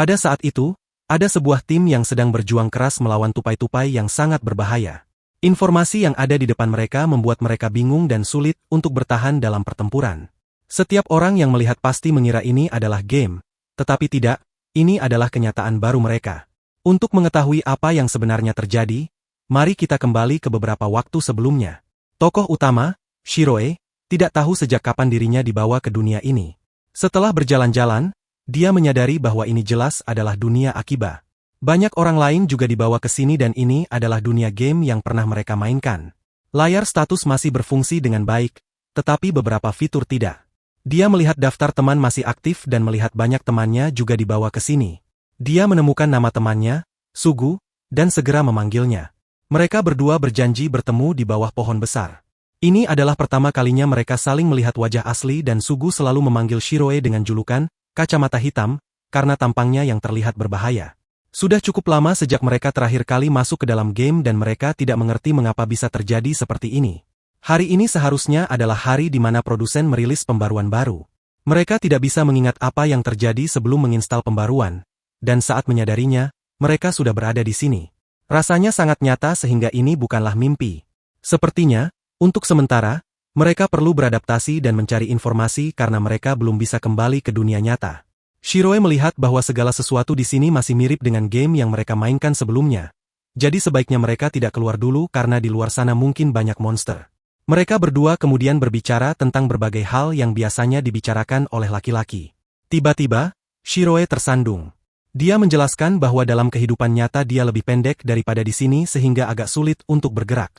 Pada saat itu, ada sebuah tim yang sedang berjuang keras melawan tupai-tupai yang sangat berbahaya. Informasi yang ada di depan mereka membuat mereka bingung dan sulit untuk bertahan dalam pertempuran. Setiap orang yang melihat pasti mengira ini adalah game, tetapi tidak, ini adalah kenyataan baru mereka. Untuk mengetahui apa yang sebenarnya terjadi, mari kita kembali ke beberapa waktu sebelumnya. Tokoh utama, Shiroe, tidak tahu sejak kapan dirinya dibawa ke dunia ini. Setelah berjalan-jalan, dia menyadari bahwa ini jelas adalah dunia Akiba. Banyak orang lain juga dibawa ke sini dan ini adalah dunia game yang pernah mereka mainkan. Layar status masih berfungsi dengan baik, tetapi beberapa fitur tidak. Dia melihat daftar teman masih aktif dan melihat banyak temannya juga dibawa ke sini. Dia menemukan nama temannya, Sugu, dan segera memanggilnya. Mereka berdua berjanji bertemu di bawah pohon besar. Ini adalah pertama kalinya mereka saling melihat wajah asli dan Sugu selalu memanggil Shiroe dengan julukan kacamata hitam, karena tampangnya yang terlihat berbahaya. Sudah cukup lama sejak mereka terakhir kali masuk ke dalam game dan mereka tidak mengerti mengapa bisa terjadi seperti ini. Hari ini seharusnya adalah hari di mana produsen merilis pembaruan baru. Mereka tidak bisa mengingat apa yang terjadi sebelum menginstal pembaruan, dan saat menyadarinya, mereka sudah berada di sini. Rasanya sangat nyata sehingga ini bukanlah mimpi. Sepertinya, untuk sementara, mereka perlu beradaptasi dan mencari informasi karena mereka belum bisa kembali ke dunia nyata. Shiroe melihat bahwa segala sesuatu di sini masih mirip dengan game yang mereka mainkan sebelumnya. Jadi sebaiknya mereka tidak keluar dulu karena di luar sana mungkin banyak monster. Mereka berdua kemudian berbicara tentang berbagai hal yang biasanya dibicarakan oleh laki-laki. Tiba-tiba, Shiroe tersandung. Dia menjelaskan bahwa dalam kehidupan nyata dia lebih pendek daripada di sini sehingga agak sulit untuk bergerak.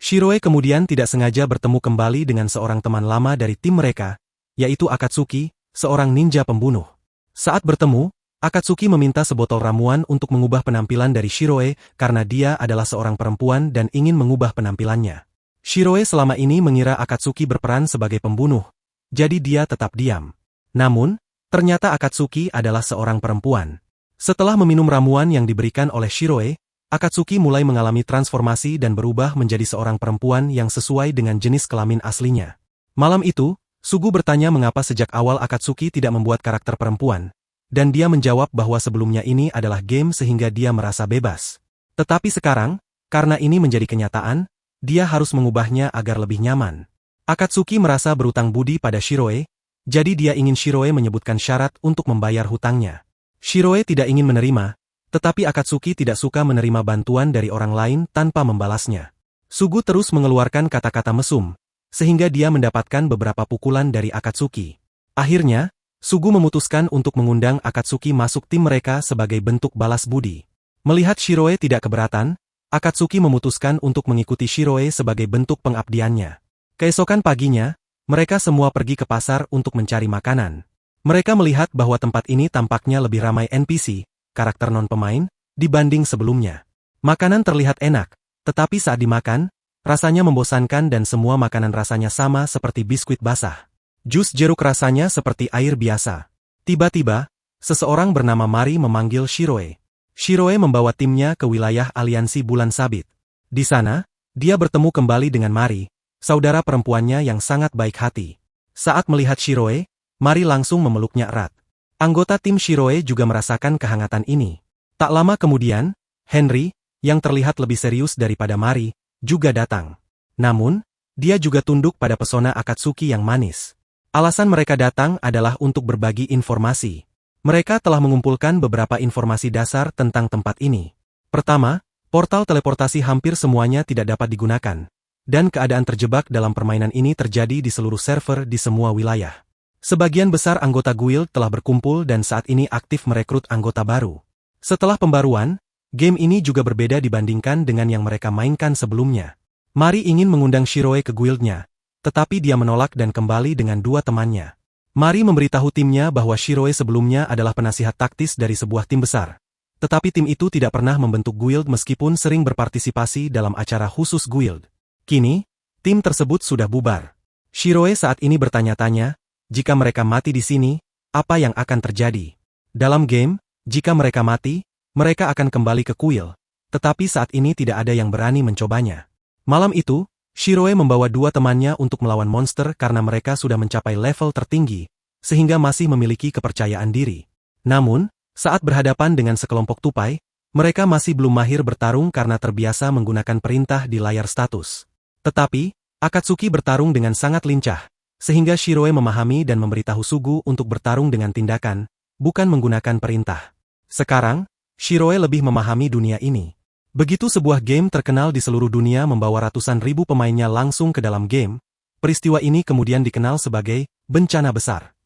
Shiroe kemudian tidak sengaja bertemu kembali dengan seorang teman lama dari tim mereka, yaitu Akatsuki, seorang ninja pembunuh. Saat bertemu, Akatsuki meminta sebotol ramuan untuk mengubah penampilan dari Shiroe karena dia adalah seorang perempuan dan ingin mengubah penampilannya. Shiroe selama ini mengira Akatsuki berperan sebagai pembunuh, jadi dia tetap diam. Namun, ternyata Akatsuki adalah seorang perempuan. Setelah meminum ramuan yang diberikan oleh Shiroe, Akatsuki mulai mengalami transformasi dan berubah menjadi seorang perempuan yang sesuai dengan jenis kelamin aslinya. Malam itu, Sugu bertanya mengapa sejak awal Akatsuki tidak membuat karakter perempuan, dan dia menjawab bahwa sebelumnya ini adalah game sehingga dia merasa bebas. Tetapi sekarang, karena ini menjadi kenyataan, dia harus mengubahnya agar lebih nyaman. Akatsuki merasa berutang budi pada Shiroe, jadi dia ingin Shiroe menyebutkan syarat untuk membayar hutangnya. Shiroe tidak ingin menerima, tetapi Akatsuki tidak suka menerima bantuan dari orang lain tanpa membalasnya. Sugu terus mengeluarkan kata-kata mesum, sehingga dia mendapatkan beberapa pukulan dari Akatsuki. Akhirnya, Sugu memutuskan untuk mengundang Akatsuki masuk tim mereka sebagai bentuk balas budi. Melihat Shiroe tidak keberatan, Akatsuki memutuskan untuk mengikuti Shiroe sebagai bentuk pengabdiannya. Keesokan paginya, mereka semua pergi ke pasar untuk mencari makanan. Mereka melihat bahwa tempat ini tampaknya lebih ramai NPC, karakter non-pemain, dibanding sebelumnya. Makanan terlihat enak, tetapi saat dimakan, rasanya membosankan dan semua makanan rasanya sama seperti biskuit basah. Jus jeruk rasanya seperti air biasa. Tiba-tiba, seseorang bernama Mari memanggil Shiroe. Shiroe membawa timnya ke wilayah aliansi Bulan Sabit. Di sana, dia bertemu kembali dengan Mari, saudara perempuannya yang sangat baik hati. Saat melihat Shiroe, Mari langsung memeluknya erat. Anggota tim Shiroe juga merasakan kehangatan ini. Tak lama kemudian, Henry, yang terlihat lebih serius daripada Mari, juga datang. Namun, dia juga tunduk pada pesona Akatsuki yang manis. Alasan mereka datang adalah untuk berbagi informasi. Mereka telah mengumpulkan beberapa informasi dasar tentang tempat ini. Pertama, portal teleportasi hampir semuanya tidak dapat digunakan, dan keadaan terjebak dalam permainan ini terjadi di seluruh server di semua wilayah. Sebagian besar anggota guild telah berkumpul dan saat ini aktif merekrut anggota baru. Setelah pembaruan, game ini juga berbeda dibandingkan dengan yang mereka mainkan sebelumnya. Mari ingin mengundang Shiroe ke guildnya, tetapi dia menolak dan kembali dengan dua temannya. Mari memberitahu timnya bahwa Shiroe sebelumnya adalah penasihat taktis dari sebuah tim besar. Tetapi tim itu tidak pernah membentuk guild meskipun sering berpartisipasi dalam acara khusus guild. Kini, tim tersebut sudah bubar. Shiroe saat ini bertanya-tanya, jika mereka mati di sini, apa yang akan terjadi? Dalam game, jika mereka mati, mereka akan kembali ke kuil, tetapi saat ini tidak ada yang berani mencobanya. Malam itu, Shiroe membawa dua temannya untuk melawan monster karena mereka sudah mencapai level tertinggi, sehingga masih memiliki kepercayaan diri. Namun, Saat berhadapan dengan sekelompok tupai, mereka masih belum mahir bertarung karena terbiasa menggunakan perintah di layar status. Tetapi, Akatsuki bertarung dengan sangat lincah, sehingga Shiroe memahami dan memberitahu Sugu untuk bertarung dengan tindakan, bukan menggunakan perintah. Sekarang, Shiroe lebih memahami dunia ini. Begitu sebuah game terkenal di seluruh dunia membawa ratusan ribu pemainnya langsung ke dalam game, peristiwa ini kemudian dikenal sebagai bencana besar.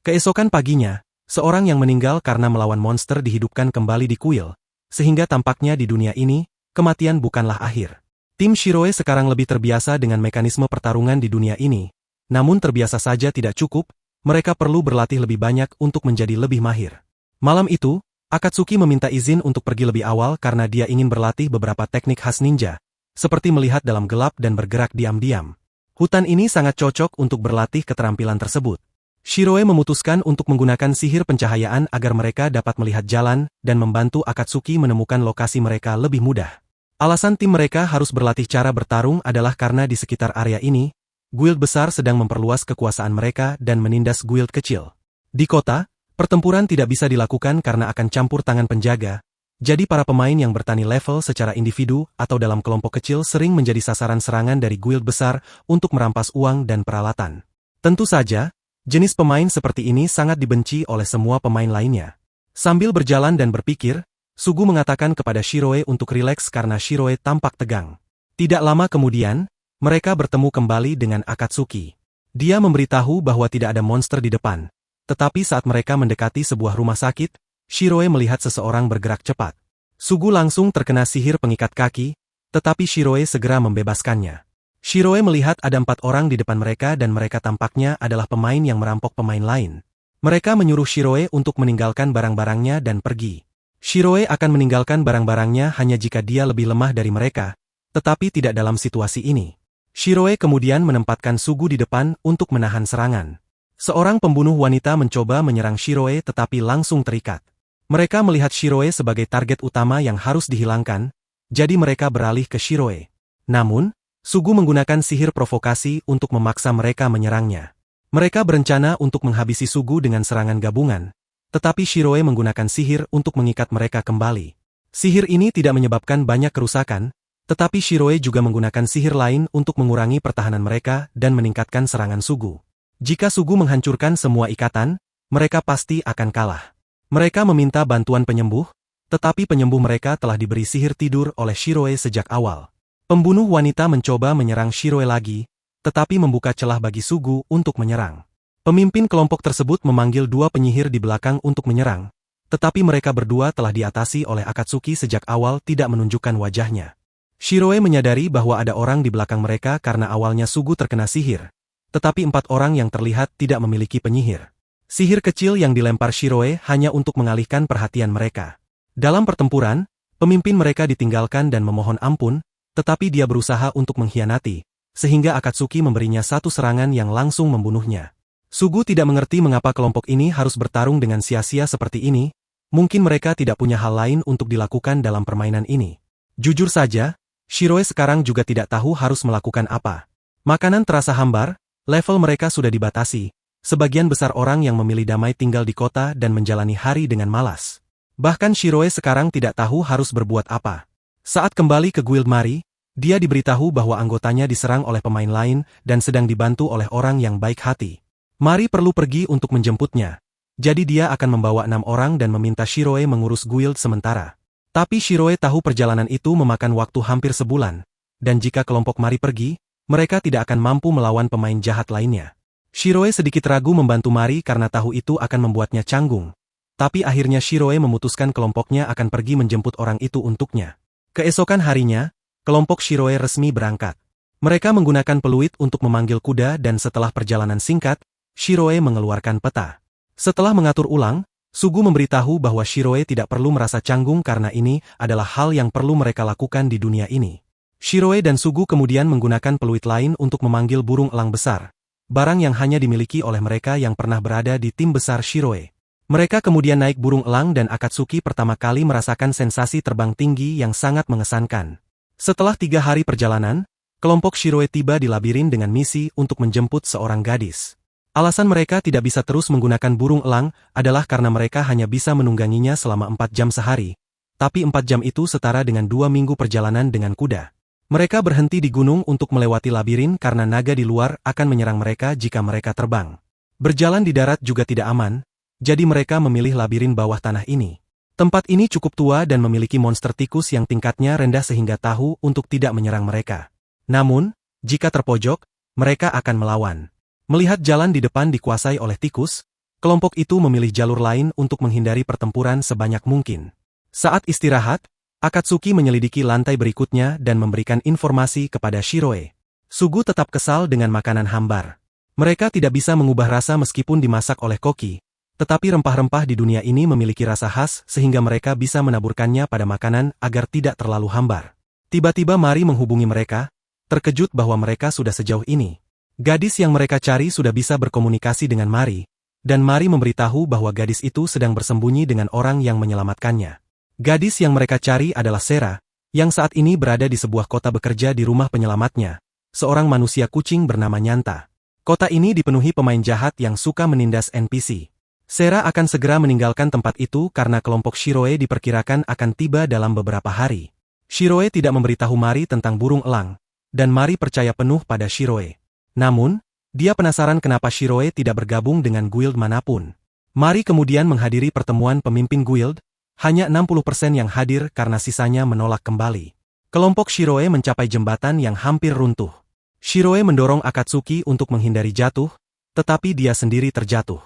Keesokan paginya, seorang yang meninggal karena melawan monster dihidupkan kembali di kuil, sehingga tampaknya di dunia ini, kematian bukanlah akhir. Tim Shiroe sekarang lebih terbiasa dengan mekanisme pertarungan di dunia ini, namun terbiasa saja tidak cukup, mereka perlu berlatih lebih banyak untuk menjadi lebih mahir. Malam itu, Akatsuki meminta izin untuk pergi lebih awal karena dia ingin berlatih beberapa teknik khas ninja, seperti melihat dalam gelap dan bergerak diam-diam. Hutan ini sangat cocok untuk berlatih keterampilan tersebut. Shiroe memutuskan untuk menggunakan sihir pencahayaan agar mereka dapat melihat jalan dan membantu Akatsuki menemukan lokasi mereka lebih mudah. Alasan tim mereka harus berlatih cara bertarung adalah karena di sekitar area ini, guild besar sedang memperluas kekuasaan mereka dan menindas guild kecil. Di kota, pertempuran tidak bisa dilakukan karena akan campur tangan penjaga, jadi para pemain yang bertani level secara individu atau dalam kelompok kecil sering menjadi sasaran serangan dari guild besar untuk merampas uang dan peralatan. Tentu saja, jenis pemain seperti ini sangat dibenci oleh semua pemain lainnya. Sambil berjalan dan berpikir, Sugu mengatakan kepada Shiroe untuk rileks karena Shiroe tampak tegang. Tidak lama kemudian, mereka bertemu kembali dengan Akatsuki. Dia memberitahu bahwa tidak ada monster di depan. Tetapi saat mereka mendekati sebuah rumah sakit, Shiroe melihat seseorang bergerak cepat. Sugu langsung terkena sihir pengikat kaki, tetapi Shiroe segera membebaskannya. Shiroe melihat ada 4 orang di depan mereka dan mereka tampaknya adalah pemain yang merampok pemain lain. Mereka menyuruh Shiroe untuk meninggalkan barang-barangnya dan pergi. Shiroe akan meninggalkan barang-barangnya hanya jika dia lebih lemah dari mereka, tetapi tidak dalam situasi ini. Shiroe kemudian menempatkan Sugu di depan untuk menahan serangan. Seorang pembunuh wanita mencoba menyerang Shiroe tetapi langsung terikat. Mereka melihat Shiroe sebagai target utama yang harus dihilangkan, jadi mereka beralih ke Shiroe. Namun, Sugu menggunakan sihir provokasi untuk memaksa mereka menyerangnya. Mereka berencana untuk menghabisi Sugu dengan serangan gabungan, tetapi Shiroe menggunakan sihir untuk mengikat mereka kembali. Sihir ini tidak menyebabkan banyak kerusakan, tetapi Shiroe juga menggunakan sihir lain untuk mengurangi pertahanan mereka dan meningkatkan serangan Sugu. Jika Sugu menghancurkan semua ikatan, mereka pasti akan kalah. Mereka meminta bantuan penyembuh, tetapi penyembuh mereka telah diberi sihir tidur oleh Shiroe sejak awal. Pembunuh wanita mencoba menyerang Shiroe lagi, tetapi membuka celah bagi Sugu untuk menyerang. Pemimpin kelompok tersebut memanggil 2 penyihir di belakang untuk menyerang, tetapi mereka berdua telah diatasi oleh Akatsuki sejak awal tidak menunjukkan wajahnya. Shiroe menyadari bahwa ada orang di belakang mereka karena awalnya Sugu terkena sihir. Tetapi 4 orang yang terlihat tidak memiliki penyihir. Sihir kecil yang dilempar Shiroe hanya untuk mengalihkan perhatian mereka. Dalam pertempuran, pemimpin mereka ditinggalkan dan memohon ampun, tetapi dia berusaha untuk mengkhianati, sehingga Akatsuki memberinya satu serangan yang langsung membunuhnya. Sugu tidak mengerti mengapa kelompok ini harus bertarung dengan sia-sia seperti ini, mungkin mereka tidak punya hal lain untuk dilakukan dalam permainan ini. Jujur saja, Shiroe sekarang juga tidak tahu harus melakukan apa. Makanan terasa hambar, level mereka sudah dibatasi, sebagian besar orang yang memilih damai tinggal di kota dan menjalani hari dengan malas. Bahkan Shiroe sekarang tidak tahu harus berbuat apa. Saat kembali ke Guild Mari, dia diberitahu bahwa anggotanya diserang oleh pemain lain dan sedang dibantu oleh orang yang baik hati. Mari perlu pergi untuk menjemputnya, jadi dia akan membawa 6 orang dan meminta Shiroe mengurus guild sementara. Tapi Shiroe tahu perjalanan itu memakan waktu hampir sebulan, dan jika kelompok Mari pergi, mereka tidak akan mampu melawan pemain jahat lainnya. Shiroe sedikit ragu membantu Mari karena tahu itu akan membuatnya canggung. Tapi akhirnya Shiroe memutuskan kelompoknya akan pergi menjemput orang itu untuknya. Keesokan harinya, kelompok Shiroe resmi berangkat. Mereka menggunakan peluit untuk memanggil kuda dan setelah perjalanan singkat, Shiroe mengeluarkan peta. Setelah mengatur ulang, Sugu memberitahu bahwa Shiroe tidak perlu merasa canggung karena ini adalah hal yang perlu mereka lakukan di dunia ini. Shiroe dan Sugu kemudian menggunakan peluit lain untuk memanggil burung elang besar, barang yang hanya dimiliki oleh mereka yang pernah berada di tim besar Shiroe. Mereka kemudian naik burung elang dan Akatsuki pertama kali merasakan sensasi terbang tinggi yang sangat mengesankan. Setelah 3 hari perjalanan, kelompok Shiroe tiba di labirin dengan misi untuk menjemput seorang gadis. Alasan mereka tidak bisa terus menggunakan burung elang adalah karena mereka hanya bisa menungganginya selama 4 jam sehari. Tapi 4 jam itu setara dengan 2 minggu perjalanan dengan kuda. Mereka berhenti di gunung untuk melewati labirin karena naga di luar akan menyerang mereka jika mereka terbang. Berjalan di darat juga tidak aman, jadi mereka memilih labirin bawah tanah ini. Tempat ini cukup tua dan memiliki monster tikus yang tingkatnya rendah sehingga tahu untuk tidak menyerang mereka. Namun, jika terpojok, mereka akan melawan. Melihat jalan di depan dikuasai oleh tikus, kelompok itu memilih jalur lain untuk menghindari pertempuran sebanyak mungkin. Saat istirahat, Akatsuki menyelidiki lantai berikutnya dan memberikan informasi kepada Shiroe. Sugu tetap kesal dengan makanan hambar. Mereka tidak bisa mengubah rasa meskipun dimasak oleh koki, tetapi rempah-rempah di dunia ini memiliki rasa khas sehingga mereka bisa menaburkannya pada makanan agar tidak terlalu hambar. Tiba-tiba Mari menghubungi mereka, terkejut bahwa mereka sudah sejauh ini. Gadis yang mereka cari sudah bisa berkomunikasi dengan Mari, dan Mari memberitahu bahwa gadis itu sedang bersembunyi dengan orang yang menyelamatkannya. Gadis yang mereka cari adalah Sera, yang saat ini berada di sebuah kota bekerja di rumah penyelamatnya, seorang manusia kucing bernama Nyanta. Kota ini dipenuhi pemain jahat yang suka menindas NPC. Sera akan segera meninggalkan tempat itu karena kelompok Shiroe diperkirakan akan tiba dalam beberapa hari. Shiroe tidak memberitahu Mari tentang burung elang, dan Mari percaya penuh pada Shiroe. Namun, dia penasaran kenapa Shiroe tidak bergabung dengan guild manapun. Mari kemudian menghadiri pertemuan pemimpin guild, hanya 60% yang hadir karena sisanya menolak kembali. Kelompok Shiroe mencapai jembatan yang hampir runtuh. Shiroe mendorong Akatsuki untuk menghindari jatuh, tetapi dia sendiri terjatuh.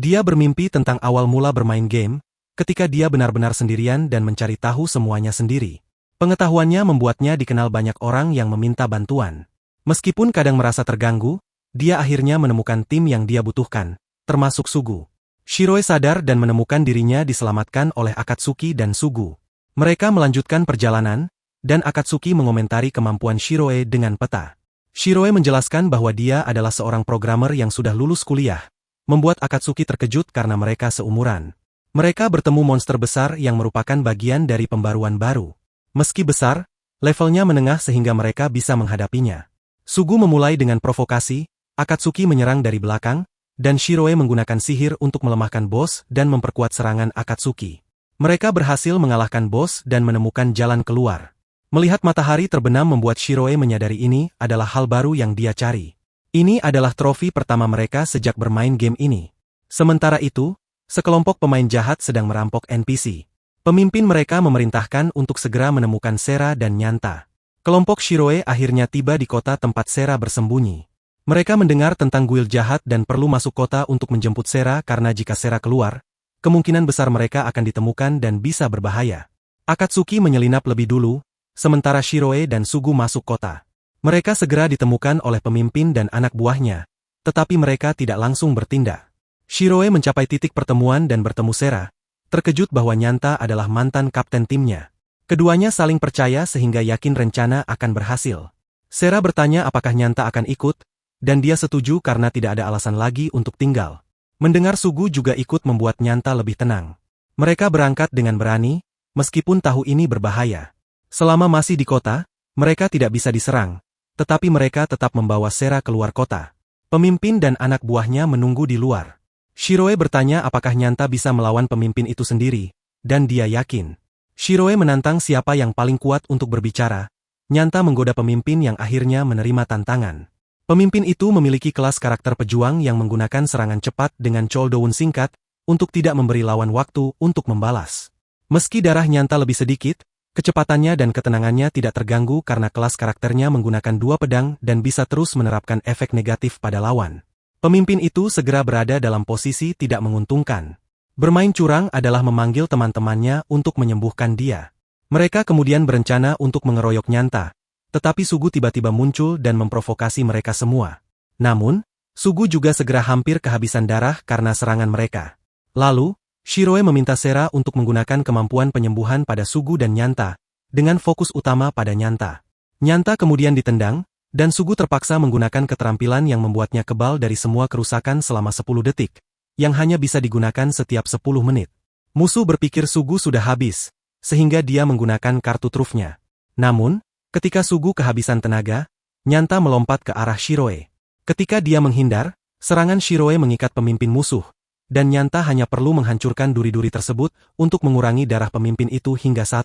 Dia bermimpi tentang awal mula bermain game, ketika dia benar-benar sendirian dan mencari tahu semuanya sendiri. Pengetahuannya membuatnya dikenal banyak orang yang meminta bantuan. Meskipun kadang merasa terganggu, dia akhirnya menemukan tim yang dia butuhkan, termasuk Sugu. Shiroe sadar dan menemukan dirinya diselamatkan oleh Akatsuki dan Sugu. Mereka melanjutkan perjalanan, dan Akatsuki mengomentari kemampuan Shiroe dengan peta. Shiroe menjelaskan bahwa dia adalah seorang programmer yang sudah lulus kuliah, membuat Akatsuki terkejut karena mereka seumuran. Mereka bertemu monster besar yang merupakan bagian dari pembaruan baru. Meski besar, levelnya menengah sehingga mereka bisa menghadapinya. Sugu memulai dengan provokasi, Akatsuki menyerang dari belakang, dan Shiroe menggunakan sihir untuk melemahkan bos dan memperkuat serangan Akatsuki. Mereka berhasil mengalahkan bos dan menemukan jalan keluar. Melihat matahari terbenam membuat Shiroe menyadari ini adalah hal baru yang dia cari. Ini adalah trofi pertama mereka sejak bermain game ini. Sementara itu, sekelompok pemain jahat sedang merampok NPC. Pemimpin mereka memerintahkan untuk segera menemukan Sera dan Nyanta. Kelompok Shiroe akhirnya tiba di kota tempat Sera bersembunyi. Mereka mendengar tentang guild jahat dan perlu masuk kota untuk menjemput Sera karena jika Sera keluar, kemungkinan besar mereka akan ditemukan dan bisa berbahaya. Akatsuki menyelinap lebih dulu, sementara Shiroe dan Sugu masuk kota. Mereka segera ditemukan oleh pemimpin dan anak buahnya, tetapi mereka tidak langsung bertindak. Shiroe mencapai titik pertemuan dan bertemu Sera, terkejut bahwa Nyanta adalah mantan kapten timnya. Keduanya saling percaya sehingga yakin rencana akan berhasil. Sera bertanya apakah Nyanta akan ikut, dan dia setuju karena tidak ada alasan lagi untuk tinggal. Mendengar Sugu juga ikut membuat Nyanta lebih tenang. Mereka berangkat dengan berani, meskipun tahu ini berbahaya. Selama masih di kota, mereka tidak bisa diserang, tetapi mereka tetap membawa Sera keluar kota. Pemimpin dan anak buahnya menunggu di luar. Shiroe bertanya apakah Nyanta bisa melawan pemimpin itu sendiri, dan dia yakin. Shiroe menantang siapa yang paling kuat untuk berbicara. Nyanta menggoda pemimpin yang akhirnya menerima tantangan. Pemimpin itu memiliki kelas karakter pejuang yang menggunakan serangan cepat dengan cooldown singkat, untuk tidak memberi lawan waktu untuk membalas. Meski darah Nyanta lebih sedikit, kecepatannya dan ketenangannya tidak terganggu karena kelas karakternya menggunakan 2 pedang dan bisa terus menerapkan efek negatif pada lawan. Pemimpin itu segera berada dalam posisi tidak menguntungkan. Bermain curang adalah memanggil teman-temannya untuk menyembuhkan dia. Mereka kemudian berencana untuk mengeroyok Nyanta, tetapi Sugu tiba-tiba muncul dan memprovokasi mereka semua. Namun, Sugu juga segera hampir kehabisan darah karena serangan mereka. Lalu, Shiroe meminta Sera untuk menggunakan kemampuan penyembuhan pada Sugu dan Nyanta, dengan fokus utama pada Nyanta. Nyanta kemudian ditendang, dan Sugu terpaksa menggunakan keterampilan yang membuatnya kebal dari semua kerusakan selama 10 detik, yang hanya bisa digunakan setiap 10 menit. Musuh berpikir Sugu sudah habis, sehingga dia menggunakan kartu trufnya. Namun, ketika Sugu kehabisan tenaga, Nyanta melompat ke arah Shiroe. Ketika dia menghindar, Serangan Shiroe mengikat pemimpin musuh, dan Nyanta hanya perlu menghancurkan duri-duri tersebut untuk mengurangi darah pemimpin itu hingga 1.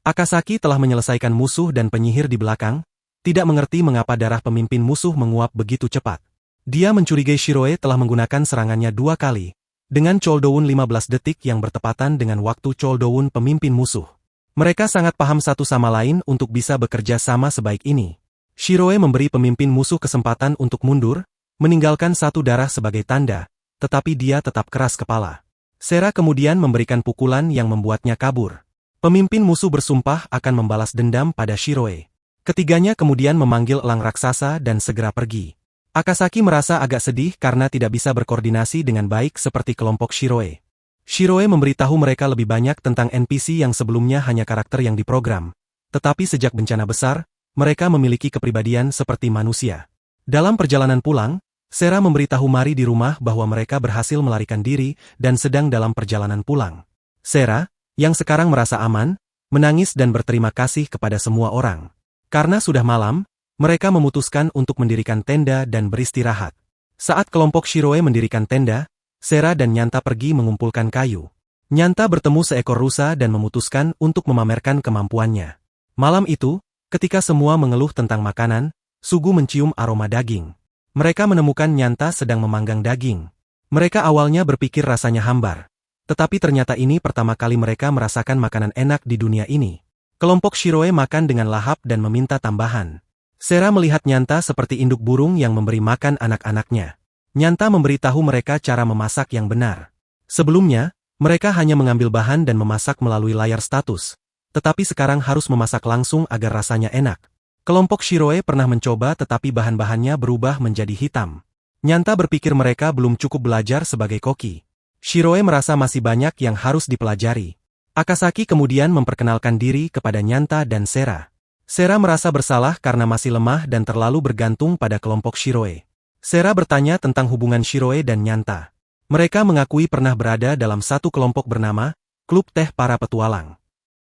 Akasaki telah menyelesaikan musuh dan penyihir di belakang, tidak mengerti mengapa darah pemimpin musuh menguap begitu cepat. Dia mencurigai Shiroe telah menggunakan serangannya 2 kali, dengan cooldown 15 detik yang bertepatan dengan waktu cooldown pemimpin musuh. Mereka sangat paham satu sama lain untuk bisa bekerja sama sebaik ini. Shiroe memberi pemimpin musuh kesempatan untuk mundur, meninggalkan 1 darah sebagai tanda, tetapi dia tetap keras kepala. Sera kemudian memberikan pukulan yang membuatnya kabur. Pemimpin musuh bersumpah akan membalas dendam pada Shiroe. Ketiganya kemudian memanggil elang raksasa dan segera pergi. Akasaki merasa agak sedih karena tidak bisa berkoordinasi dengan baik seperti kelompok Shiroe. Shiroe memberitahu mereka lebih banyak tentang NPC yang sebelumnya hanya karakter yang diprogram. Tetapi sejak bencana besar, mereka memiliki kepribadian seperti manusia. Dalam perjalanan pulang, Sera memberitahu Mari di rumah bahwa mereka berhasil melarikan diri dan sedang dalam perjalanan pulang. Sera, yang sekarang merasa aman, menangis dan berterima kasih kepada semua orang. Karena sudah malam, mereka memutuskan untuk mendirikan tenda dan beristirahat. Saat kelompok Shiroe mendirikan tenda, Sera dan Nyanta pergi mengumpulkan kayu. Nyanta bertemu seekor rusa dan memutuskan untuk memamerkan kemampuannya. Malam itu, ketika semua mengeluh tentang makanan, Sugu mencium aroma daging. Mereka menemukan Nyanta sedang memanggang daging. Mereka awalnya berpikir rasanya hambar. Tetapi ternyata ini pertama kali mereka merasakan makanan enak di dunia ini. Kelompok Shiroe makan dengan lahap dan meminta tambahan. Sera melihat Nyanta seperti induk burung yang memberi makan anak-anaknya. Nyanta memberitahu mereka cara memasak yang benar. Sebelumnya, mereka hanya mengambil bahan dan memasak melalui layar status. Tetapi sekarang harus memasak langsung agar rasanya enak. Kelompok Shiroe pernah mencoba tetapi bahan-bahannya berubah menjadi hitam. Nyanta berpikir mereka belum cukup belajar sebagai koki. Shiroe merasa masih banyak yang harus dipelajari. Akasaki kemudian memperkenalkan diri kepada Nyanta dan Sera. Sera merasa bersalah karena masih lemah dan terlalu bergantung pada kelompok Shiroe. Sera bertanya tentang hubungan Shiroe dan Nyanta. Mereka mengakui pernah berada dalam satu kelompok bernama Klub Teh Para Petualang.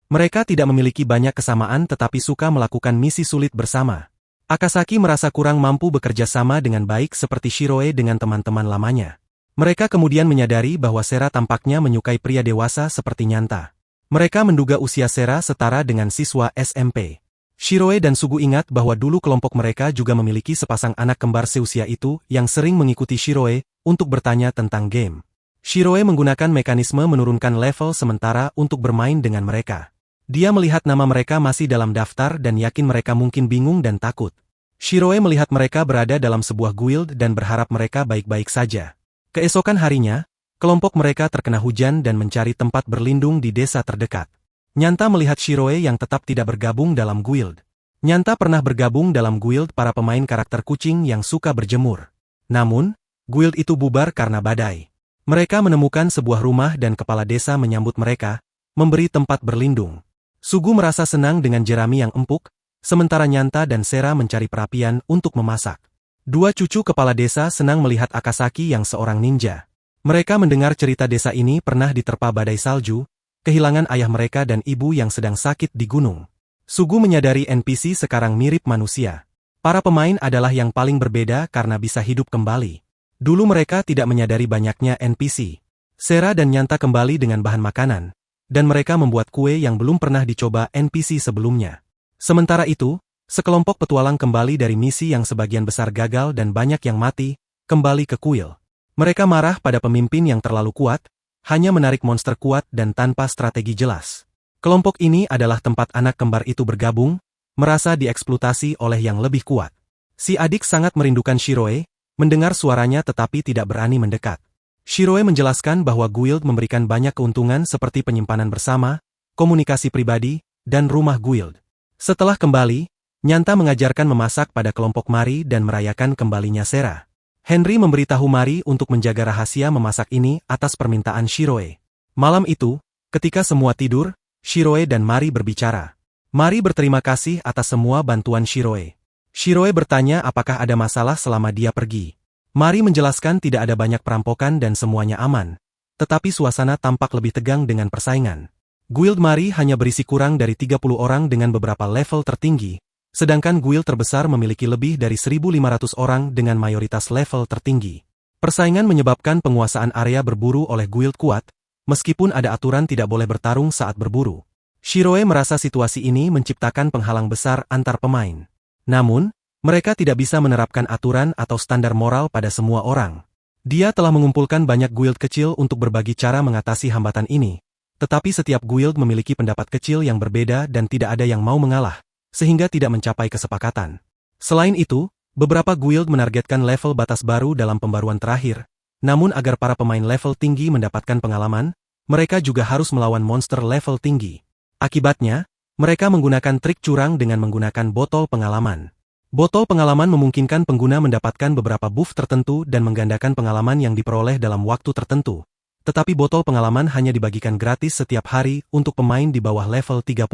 Mereka tidak memiliki banyak kesamaan tetapi suka melakukan misi sulit bersama. Akasaki merasa kurang mampu bekerja sama dengan baik seperti Shiroe dengan teman-teman lamanya. Mereka kemudian menyadari bahwa Sera tampaknya menyukai pria dewasa seperti Nyanta. Mereka menduga usia Sera setara dengan siswa SMP. Shiroe dan Sugu ingat bahwa dulu kelompok mereka juga memiliki sepasang anak kembar seusia itu yang sering mengikuti Shiroe untuk bertanya tentang game. Shiroe menggunakan mekanisme menurunkan level sementara untuk bermain dengan mereka. Dia melihat nama mereka masih dalam daftar dan yakin mereka mungkin bingung dan takut. Shiroe melihat mereka berada dalam sebuah guild dan berharap mereka baik-baik saja. Keesokan harinya, kelompok mereka terkena hujan dan mencari tempat berlindung di desa terdekat. Nyanta melihat Shiroe yang tetap tidak bergabung dalam guild. Nyanta pernah bergabung dalam guild para pemain karakter kucing yang suka berjemur. Namun, guild itu bubar karena badai. Mereka menemukan sebuah rumah dan kepala desa menyambut mereka, memberi tempat berlindung. Sugu merasa senang dengan jerami yang empuk, sementara Nyanta dan Sera mencari perapian untuk memasak. Dua cucu kepala desa senang melihat Akasaki yang seorang ninja. Mereka mendengar cerita desa ini pernah diterpa badai salju, kehilangan ayah mereka dan ibu yang sedang sakit di gunung. Sugu menyadari NPC sekarang mirip manusia. Para pemain adalah yang paling berbeda karena bisa hidup kembali. Dulu mereka tidak menyadari banyaknya NPC. Sera dan Nyanta kembali dengan bahan makanan, dan mereka membuat kue yang belum pernah dicoba NPC sebelumnya. Sementara itu, sekelompok petualang kembali dari misi yang sebagian besar gagal dan banyak yang mati, kembali ke kuil. Mereka marah pada pemimpin yang terlalu kuat, hanya menarik monster kuat dan tanpa strategi jelas. Kelompok ini adalah tempat anak kembar itu bergabung, merasa dieksploitasi oleh yang lebih kuat. Si adik sangat merindukan Shiroe, mendengar suaranya tetapi tidak berani mendekat. Shiroe menjelaskan bahwa guild memberikan banyak keuntungan seperti penyimpanan bersama, komunikasi pribadi, dan rumah guild. Setelah kembali, Nyanta mengajarkan memasak pada kelompok Mari dan merayakan kembalinya Sera. Henry memberitahu Mari untuk menjaga rahasia memasak ini atas permintaan Shiroe. Malam itu, ketika semua tidur, Shiroe dan Mari berbicara. Mari berterima kasih atas semua bantuan Shiroe. Shiroe bertanya apakah ada masalah selama dia pergi. Mari menjelaskan tidak ada banyak perampokan dan semuanya aman. Tetapi suasana tampak lebih tegang dengan persaingan. Guild Mari hanya berisi kurang dari 30 orang dengan beberapa level tertinggi, sedangkan guild terbesar memiliki lebih dari 1.500 orang dengan mayoritas level tertinggi. Persaingan menyebabkan penguasaan area berburu oleh guild kuat, meskipun ada aturan tidak boleh bertarung saat berburu. Shiroe merasa situasi ini menciptakan penghalang besar antar pemain. Namun, mereka tidak bisa menerapkan aturan atau standar moral pada semua orang. Dia telah mengumpulkan banyak guild kecil untuk berbagi cara mengatasi hambatan ini, tetapi setiap guild memiliki pendapat kecil yang berbeda dan tidak ada yang mau mengalah, sehingga tidak mencapai kesepakatan. Selain itu, beberapa guild menargetkan level batas baru dalam pembaruan terakhir, namun agar para pemain level tinggi mendapatkan pengalaman, mereka juga harus melawan monster level tinggi. Akibatnya, mereka menggunakan trik curang dengan menggunakan botol pengalaman. Botol pengalaman memungkinkan pengguna mendapatkan beberapa buff tertentu dan menggandakan pengalaman yang diperoleh dalam waktu tertentu. Tetapi botol pengalaman hanya dibagikan gratis setiap hari untuk pemain di bawah level 30.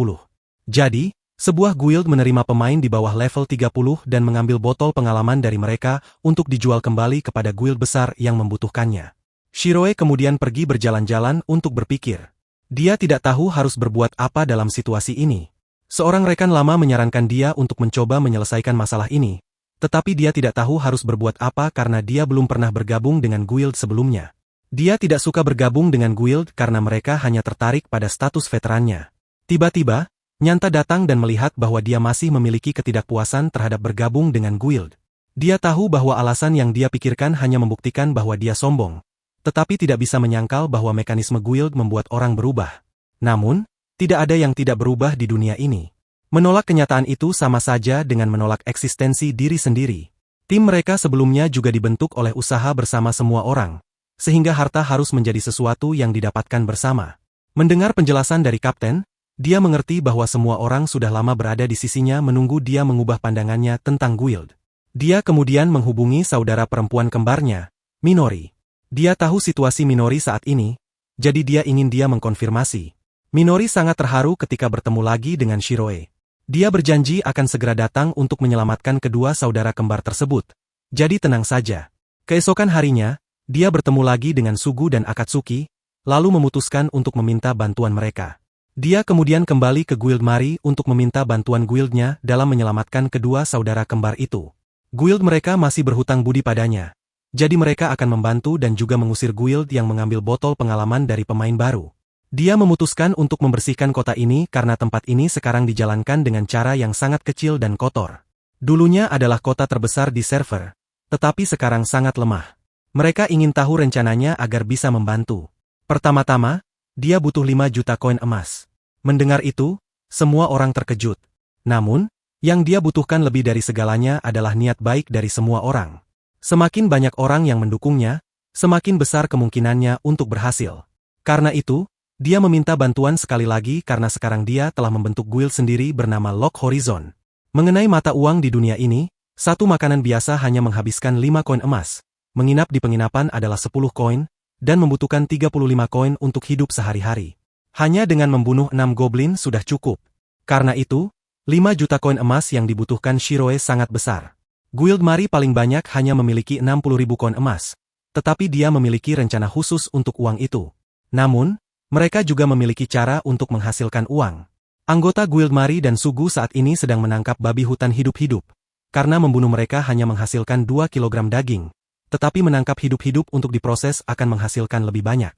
Jadi, sebuah guild menerima pemain di bawah level 30 dan mengambil botol pengalaman dari mereka untuk dijual kembali kepada guild besar yang membutuhkannya. Shiroe kemudian pergi berjalan-jalan untuk berpikir. Dia tidak tahu harus berbuat apa dalam situasi ini. Seorang rekan lama menyarankan dia untuk mencoba menyelesaikan masalah ini, tetapi dia tidak tahu harus berbuat apa karena dia belum pernah bergabung dengan guild sebelumnya. Dia tidak suka bergabung dengan guild karena mereka hanya tertarik pada status veterannya. Tiba-tiba, Nyanta datang dan melihat bahwa dia masih memiliki ketidakpuasan terhadap bergabung dengan guild. Dia tahu bahwa alasan yang dia pikirkan hanya membuktikan bahwa dia sombong, tetapi tidak bisa menyangkal bahwa mekanisme guild membuat orang berubah. Namun, tidak ada yang tidak berubah di dunia ini. Menolak kenyataan itu sama saja dengan menolak eksistensi diri sendiri. Tim mereka sebelumnya juga dibentuk oleh usaha bersama semua orang, sehingga harta harus menjadi sesuatu yang didapatkan bersama. Mendengar penjelasan dari kapten, dia mengerti bahwa semua orang sudah lama berada di sisinya menunggu dia mengubah pandangannya tentang guild. Dia kemudian menghubungi saudara perempuan kembarnya, Minori. Dia tahu situasi Minori saat ini, jadi dia ingin dia mengkonfirmasi. Minori sangat terharu ketika bertemu lagi dengan Shiroe. Dia berjanji akan segera datang untuk menyelamatkan kedua saudara kembar tersebut. Jadi tenang saja. Keesokan harinya, dia bertemu lagi dengan Sugu dan Akatsuki, lalu memutuskan untuk meminta bantuan mereka. Dia kemudian kembali ke guild Mari untuk meminta bantuan guildnya dalam menyelamatkan kedua saudara kembar itu. Guild mereka masih berhutang budi padanya. Jadi mereka akan membantu dan juga mengusir guild yang mengambil botol pengalaman dari pemain baru. Dia memutuskan untuk membersihkan kota ini karena tempat ini sekarang dijalankan dengan cara yang sangat kecil dan kotor. Dulunya adalah kota terbesar di server, tetapi sekarang sangat lemah. Mereka ingin tahu rencananya agar bisa membantu. Pertama-tama, dia butuh 5 juta koin emas. Mendengar itu, semua orang terkejut. Namun, yang dia butuhkan lebih dari segalanya adalah niat baik dari semua orang. Semakin banyak orang yang mendukungnya, semakin besar kemungkinannya untuk berhasil. Karena itu, dia meminta bantuan sekali lagi karena sekarang dia telah membentuk guild sendiri bernama Lock Horizon. Mengenai mata uang di dunia ini, satu makanan biasa hanya menghabiskan 5 koin emas, menginap di penginapan adalah 10 koin, dan membutuhkan 35 koin untuk hidup sehari-hari. Hanya dengan membunuh 6 goblin sudah cukup. Karena itu, 5 juta koin emas yang dibutuhkan Shiroe sangat besar. Guild Mari paling banyak hanya memiliki 60.000 koin emas, tetapi dia memiliki rencana khusus untuk uang itu. Namun, mereka juga memiliki cara untuk menghasilkan uang. Anggota guild Mari dan Sugu saat ini sedang menangkap babi hutan hidup-hidup, karena membunuh mereka hanya menghasilkan 2 kilogram daging, tetapi menangkap hidup-hidup untuk diproses akan menghasilkan lebih banyak.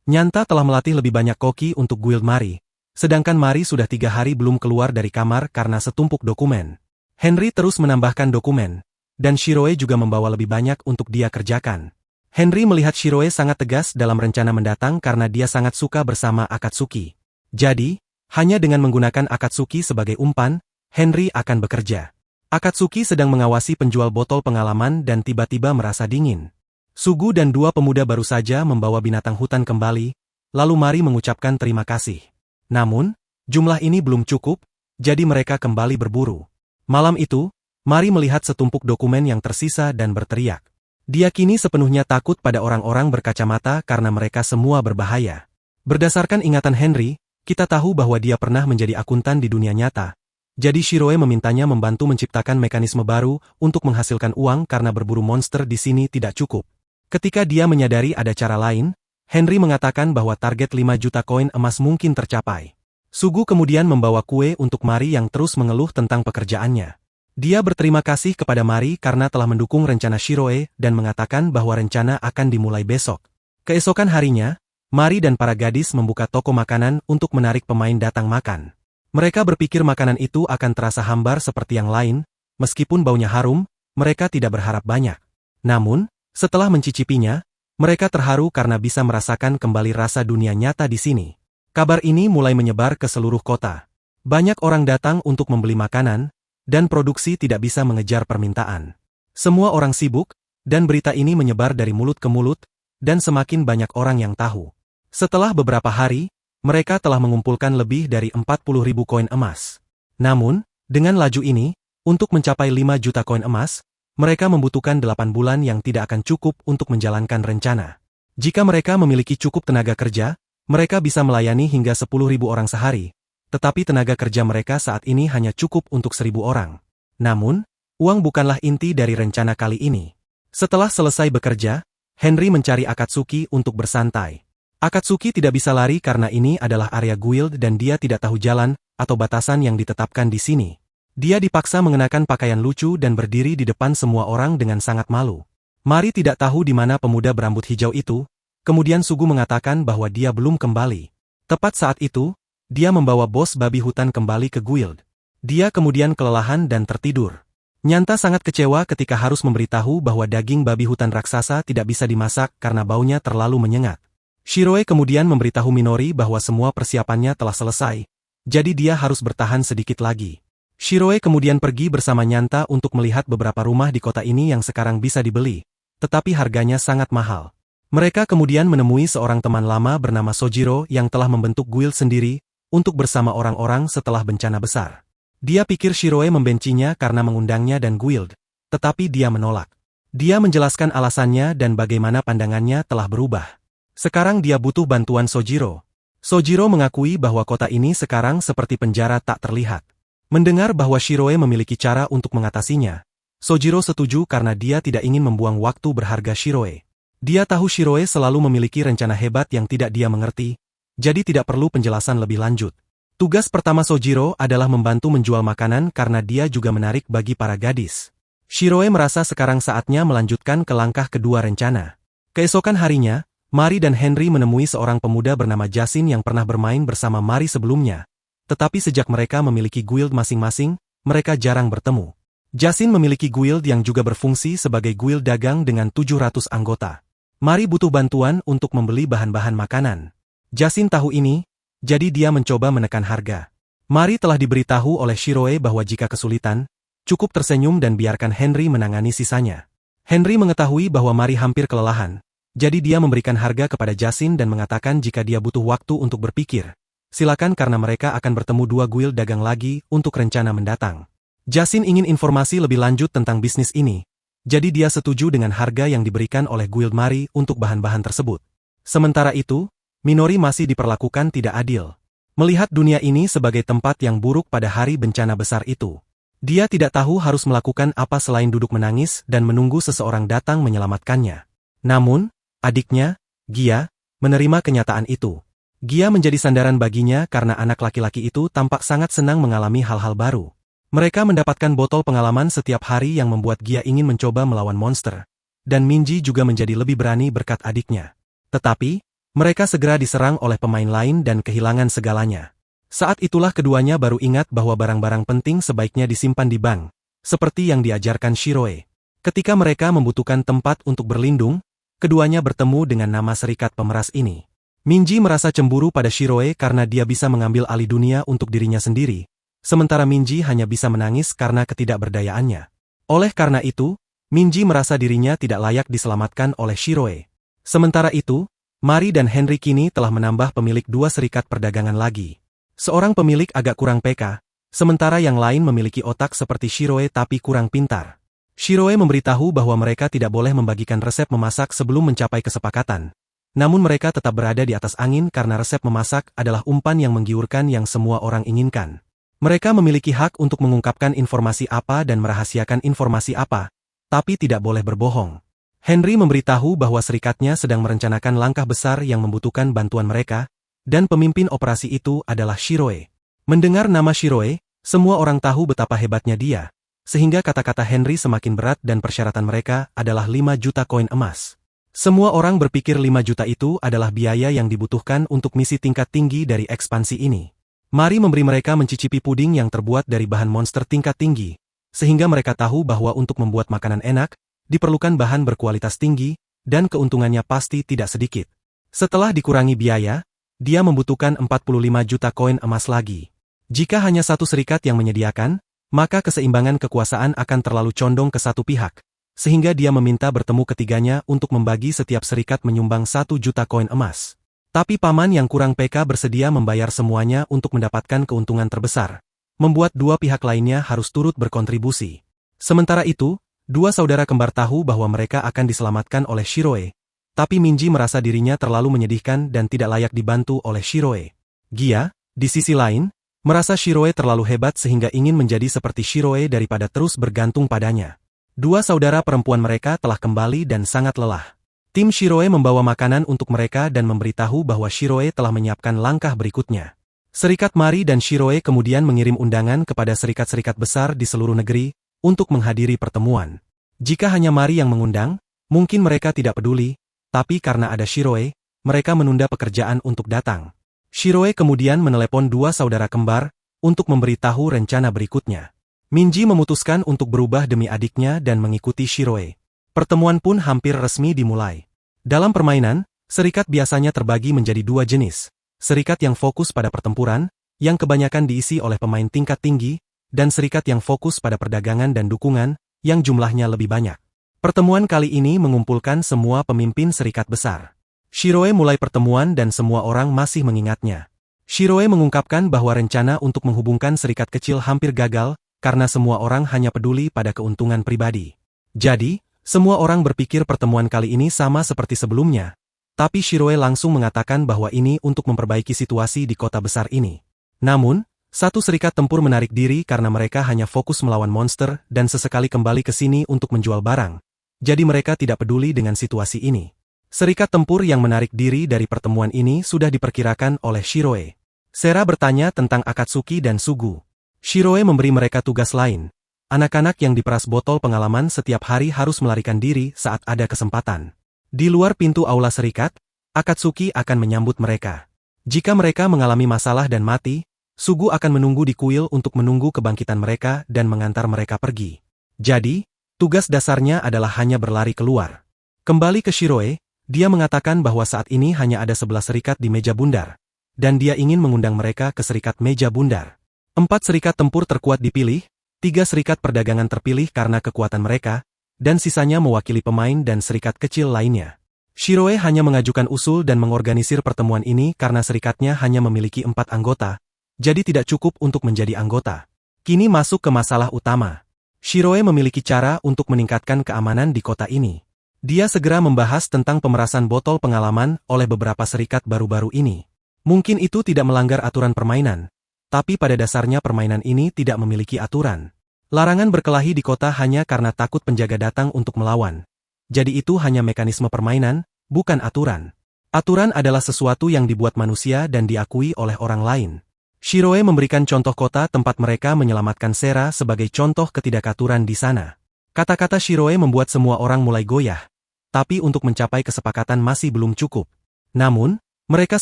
Nyanta telah melatih lebih banyak koki untuk guild Mari, sedangkan Mari sudah 3 hari belum keluar dari kamar karena setumpuk dokumen. Henry terus menambahkan dokumen, dan Shiroe juga membawa lebih banyak untuk dia kerjakan. Henry melihat Shiroe sangat tegas dalam rencana mendatang karena dia sangat suka bersama Akatsuki. Jadi, hanya dengan menggunakan Akatsuki sebagai umpan, Henry akan bekerja. Akatsuki sedang mengawasi penjual botol pengalaman dan tiba-tiba merasa dingin. Sugu dan 2 pemuda baru saja membawa binatang hutan kembali, lalu Mari mengucapkan terima kasih. Namun, jumlah ini belum cukup, jadi mereka kembali berburu. Malam itu, Mari melihat setumpuk dokumen yang tersisa dan berteriak. Dia kini sepenuhnya takut pada orang-orang berkacamata karena mereka semua berbahaya. Berdasarkan ingatan Henry, kita tahu bahwa dia pernah menjadi akuntan di dunia nyata. Jadi Shiroe memintanya membantu menciptakan mekanisme baru untuk menghasilkan uang karena berburu monster di sini tidak cukup. Ketika dia menyadari ada cara lain, Henry mengatakan bahwa target 5 juta koin emas mungkin tercapai. Sugu kemudian membawa kue untuk Mari yang terus mengeluh tentang pekerjaannya. Dia berterima kasih kepada Mari karena telah mendukung rencana Shiroe dan mengatakan bahwa rencana akan dimulai besok. Keesokan harinya, Mari dan para gadis membuka toko makanan untuk menarik pemain datang makan. Mereka berpikir makanan itu akan terasa hambar seperti yang lain, meskipun baunya harum, mereka tidak berharap banyak. Namun, setelah mencicipinya, mereka terharu karena bisa merasakan kembali rasa dunia nyata di sini. Kabar ini mulai menyebar ke seluruh kota. Banyak orang datang untuk membeli makanan, dan produksi tidak bisa mengejar permintaan. Semua orang sibuk, dan berita ini menyebar dari mulut ke mulut, dan semakin banyak orang yang tahu. Setelah beberapa hari, mereka telah mengumpulkan lebih dari 40.000 koin emas. Namun, dengan laju ini, untuk mencapai 5 juta koin emas, mereka membutuhkan 8 bulan yang tidak akan cukup untuk menjalankan rencana. Jika mereka memiliki cukup tenaga kerja, mereka bisa melayani hingga 10.000 orang sehari, tetapi tenaga kerja mereka saat ini hanya cukup untuk 1.000 orang. Namun, uang bukanlah inti dari rencana kali ini. Setelah selesai bekerja, Henry mencari Akatsuki untuk bersantai. Akatsuki tidak bisa lari karena ini adalah area guild dan dia tidak tahu jalan atau batasan yang ditetapkan di sini. Dia dipaksa mengenakan pakaian lucu dan berdiri di depan semua orang dengan sangat malu. Mari tidak tahu di mana pemuda berambut hijau itu, kemudian Sugu mengatakan bahwa dia belum kembali. Tepat saat itu, dia membawa bos babi hutan kembali ke guild. Dia kemudian kelelahan dan tertidur. Nyanta sangat kecewa ketika harus memberitahu bahwa daging babi hutan raksasa tidak bisa dimasak karena baunya terlalu menyengat. Shiroe kemudian memberitahu Minori bahwa semua persiapannya telah selesai, jadi dia harus bertahan sedikit lagi. Shiroe kemudian pergi bersama Nyanta untuk melihat beberapa rumah di kota ini yang sekarang bisa dibeli, tetapi harganya sangat mahal. Mereka kemudian menemui seorang teman lama bernama Sojiro yang telah membentuk guild sendiri, untuk bersama orang-orang setelah bencana besar. Dia pikir Shiroe membencinya karena mengundangnya dan guild, tetapi dia menolak. Dia menjelaskan alasannya dan bagaimana pandangannya telah berubah. Sekarang dia butuh bantuan Sojiro. Sojiro mengakui bahwa kota ini sekarang seperti penjara tak terlihat. Mendengar bahwa Shiroe memiliki cara untuk mengatasinya, Sojiro setuju karena dia tidak ingin membuang waktu berharga Shiroe. Dia tahu Shiroe selalu memiliki rencana hebat yang tidak dia mengerti, jadi tidak perlu penjelasan lebih lanjut. Tugas pertama Sojiro adalah membantu menjual makanan karena dia juga menarik bagi para gadis. Shiroe merasa sekarang saatnya melanjutkan ke langkah kedua rencana. Keesokan harinya, Mari dan Henry menemui seorang pemuda bernama Jasin yang pernah bermain bersama Mari sebelumnya. Tetapi sejak mereka memiliki guild masing-masing, mereka jarang bertemu. Jasin memiliki guild yang juga berfungsi sebagai guild dagang dengan 700 anggota. Mari butuh bantuan untuk membeli bahan-bahan makanan. Jasin tahu ini, jadi dia mencoba menekan harga. Mari telah diberitahu oleh Shiroe bahwa jika kesulitan, cukup tersenyum dan biarkan Henry menangani sisanya. Henry mengetahui bahwa Mari hampir kelelahan, jadi dia memberikan harga kepada Jasin dan mengatakan jika dia butuh waktu untuk berpikir, silakan karena mereka akan bertemu dua guild dagang lagi untuk rencana mendatang. Jasin ingin informasi lebih lanjut tentang bisnis ini, jadi dia setuju dengan harga yang diberikan oleh guild Mari untuk bahan-bahan tersebut. Sementara itu, Minori masih diperlakukan tidak adil. Melihat dunia ini sebagai tempat yang buruk pada hari bencana besar itu, dia tidak tahu harus melakukan apa selain duduk menangis dan menunggu seseorang datang menyelamatkannya. Namun, adiknya, Gia, menerima kenyataan itu. Gia menjadi sandaran baginya karena anak laki-laki itu tampak sangat senang mengalami hal-hal baru. Mereka mendapatkan botol pengalaman setiap hari yang membuat Gia ingin mencoba melawan monster. Dan Minji juga menjadi lebih berani berkat adiknya. Tetapi, mereka segera diserang oleh pemain lain dan kehilangan segalanya. Saat itulah keduanya baru ingat bahwa barang-barang penting sebaiknya disimpan di bank, seperti yang diajarkan Shiroe. Ketika mereka membutuhkan tempat untuk berlindung, keduanya bertemu dengan nama serikat pemeras ini. Minji merasa cemburu pada Shiroe karena dia bisa mengambil alih dunia untuk dirinya sendiri, sementara Minji hanya bisa menangis karena ketidakberdayaannya. Oleh karena itu, Minji merasa dirinya tidak layak diselamatkan oleh Shiroe. Sementara itu, Mari dan Henry kini telah menambah pemilik dua serikat perdagangan lagi. Seorang pemilik agak kurang peka, sementara yang lain memiliki otak seperti Shiroe tapi kurang pintar. Shiroe memberitahu bahwa mereka tidak boleh membagikan resep memasak sebelum mencapai kesepakatan. Namun mereka tetap berada di atas angin karena resep memasak adalah umpan yang menggiurkan yang semua orang inginkan. Mereka memiliki hak untuk mengungkapkan informasi apa dan merahasiakan informasi apa, tapi tidak boleh berbohong. Henry memberitahu bahwa serikatnya sedang merencanakan langkah besar yang membutuhkan bantuan mereka, dan pemimpin operasi itu adalah Shiroe. Mendengar nama Shiroe, semua orang tahu betapa hebatnya dia, sehingga kata-kata Henry semakin berat dan persyaratan mereka adalah 5 juta koin emas. Semua orang berpikir 5 juta itu adalah biaya yang dibutuhkan untuk misi tingkat tinggi dari ekspansi ini. Mari memberi mereka mencicipi puding yang terbuat dari bahan monster tingkat tinggi, sehingga mereka tahu bahwa untuk membuat makanan enak, diperlukan bahan berkualitas tinggi, dan keuntungannya pasti tidak sedikit. Setelah dikurangi biaya, dia membutuhkan 45 juta koin emas lagi. Jika hanya satu serikat yang menyediakan, maka keseimbangan kekuasaan akan terlalu condong ke satu pihak, sehingga dia meminta bertemu ketiganya untuk membagi setiap serikat menyumbang 1 juta koin emas. Tapi paman yang kurang PK bersedia membayar semuanya untuk mendapatkan keuntungan terbesar, membuat dua pihak lainnya harus turut berkontribusi. Sementara itu, dua saudara kembar tahu bahwa mereka akan diselamatkan oleh Shiroe, tapi Minji merasa dirinya terlalu menyedihkan dan tidak layak dibantu oleh Shiroe. Gia, di sisi lain, merasa Shiroe terlalu hebat sehingga ingin menjadi seperti Shiroe daripada terus bergantung padanya. Dua saudara perempuan mereka telah kembali dan sangat lelah. Tim Shiroe membawa makanan untuk mereka dan memberitahu bahwa Shiroe telah menyiapkan langkah berikutnya. Serikat Mari dan Shiroe kemudian mengirim undangan kepada serikat-serikat besar di seluruh negeri untuk menghadiri pertemuan. Jika hanya Mari yang mengundang, mungkin mereka tidak peduli, tapi karena ada Shiroe, mereka menunda pekerjaan untuk datang. Shiroe kemudian menelepon dua saudara kembar untuk memberitahu rencana berikutnya. Minji memutuskan untuk berubah demi adiknya dan mengikuti Shiroe. Pertemuan pun hampir resmi dimulai. Dalam permainan, serikat biasanya terbagi menjadi dua jenis. Serikat yang fokus pada pertempuran, yang kebanyakan diisi oleh pemain tingkat tinggi, dan serikat yang fokus pada perdagangan dan dukungan, yang jumlahnya lebih banyak. Pertemuan kali ini mengumpulkan semua pemimpin serikat besar. Shiroe mulai pertemuan dan semua orang masih mengingatnya. Shiroe mengungkapkan bahwa rencana untuk menghubungkan serikat kecil hampir gagal, karena semua orang hanya peduli pada keuntungan pribadi. Jadi, semua orang berpikir pertemuan kali ini sama seperti sebelumnya, tapi Shiroe langsung mengatakan bahwa ini untuk memperbaiki situasi di kota besar ini. Namun, satu serikat tempur menarik diri karena mereka hanya fokus melawan monster dan sesekali kembali ke sini untuk menjual barang. Jadi mereka tidak peduli dengan situasi ini. Serikat tempur yang menarik diri dari pertemuan ini sudah diperkirakan oleh Shiroe. Sera bertanya tentang Akatsuki dan Sugu. Shiroe memberi mereka tugas lain. Anak-anak yang diperas botol pengalaman setiap hari harus melarikan diri saat ada kesempatan. Di luar pintu aula serikat, Akatsuki akan menyambut mereka. Jika mereka mengalami masalah dan mati, Sugu akan menunggu di kuil untuk menunggu kebangkitan mereka dan mengantar mereka pergi. Jadi, tugas dasarnya adalah hanya berlari keluar. Kembali ke Shiroe, dia mengatakan bahwa saat ini hanya ada 11 serikat di meja bundar, dan dia ingin mengundang mereka ke serikat meja bundar. 4 serikat tempur terkuat dipilih, 3 serikat perdagangan terpilih karena kekuatan mereka, dan sisanya mewakili pemain dan serikat kecil lainnya. Shiroe hanya mengajukan usul dan mengorganisir pertemuan ini karena serikatnya hanya memiliki 4 anggota, jadi tidak cukup untuk menjadi anggota. Kini masuk ke masalah utama. Shiroe memiliki cara untuk meningkatkan keamanan di kota ini. Dia segera membahas tentang pemerasan botol pengalaman oleh beberapa serikat baru-baru ini. Mungkin itu tidak melanggar aturan permainan, tapi pada dasarnya permainan ini tidak memiliki aturan. Larangan berkelahi di kota hanya karena takut penjaga datang untuk melawan. Jadi itu hanya mekanisme permainan, bukan aturan. Aturan adalah sesuatu yang dibuat manusia dan diakui oleh orang lain. Shiroe memberikan contoh kota tempat mereka menyelamatkan Sera sebagai contoh ketidakaturan di sana. Kata-kata Shiroe membuat semua orang mulai goyah, tapi untuk mencapai kesepakatan masih belum cukup. Namun, mereka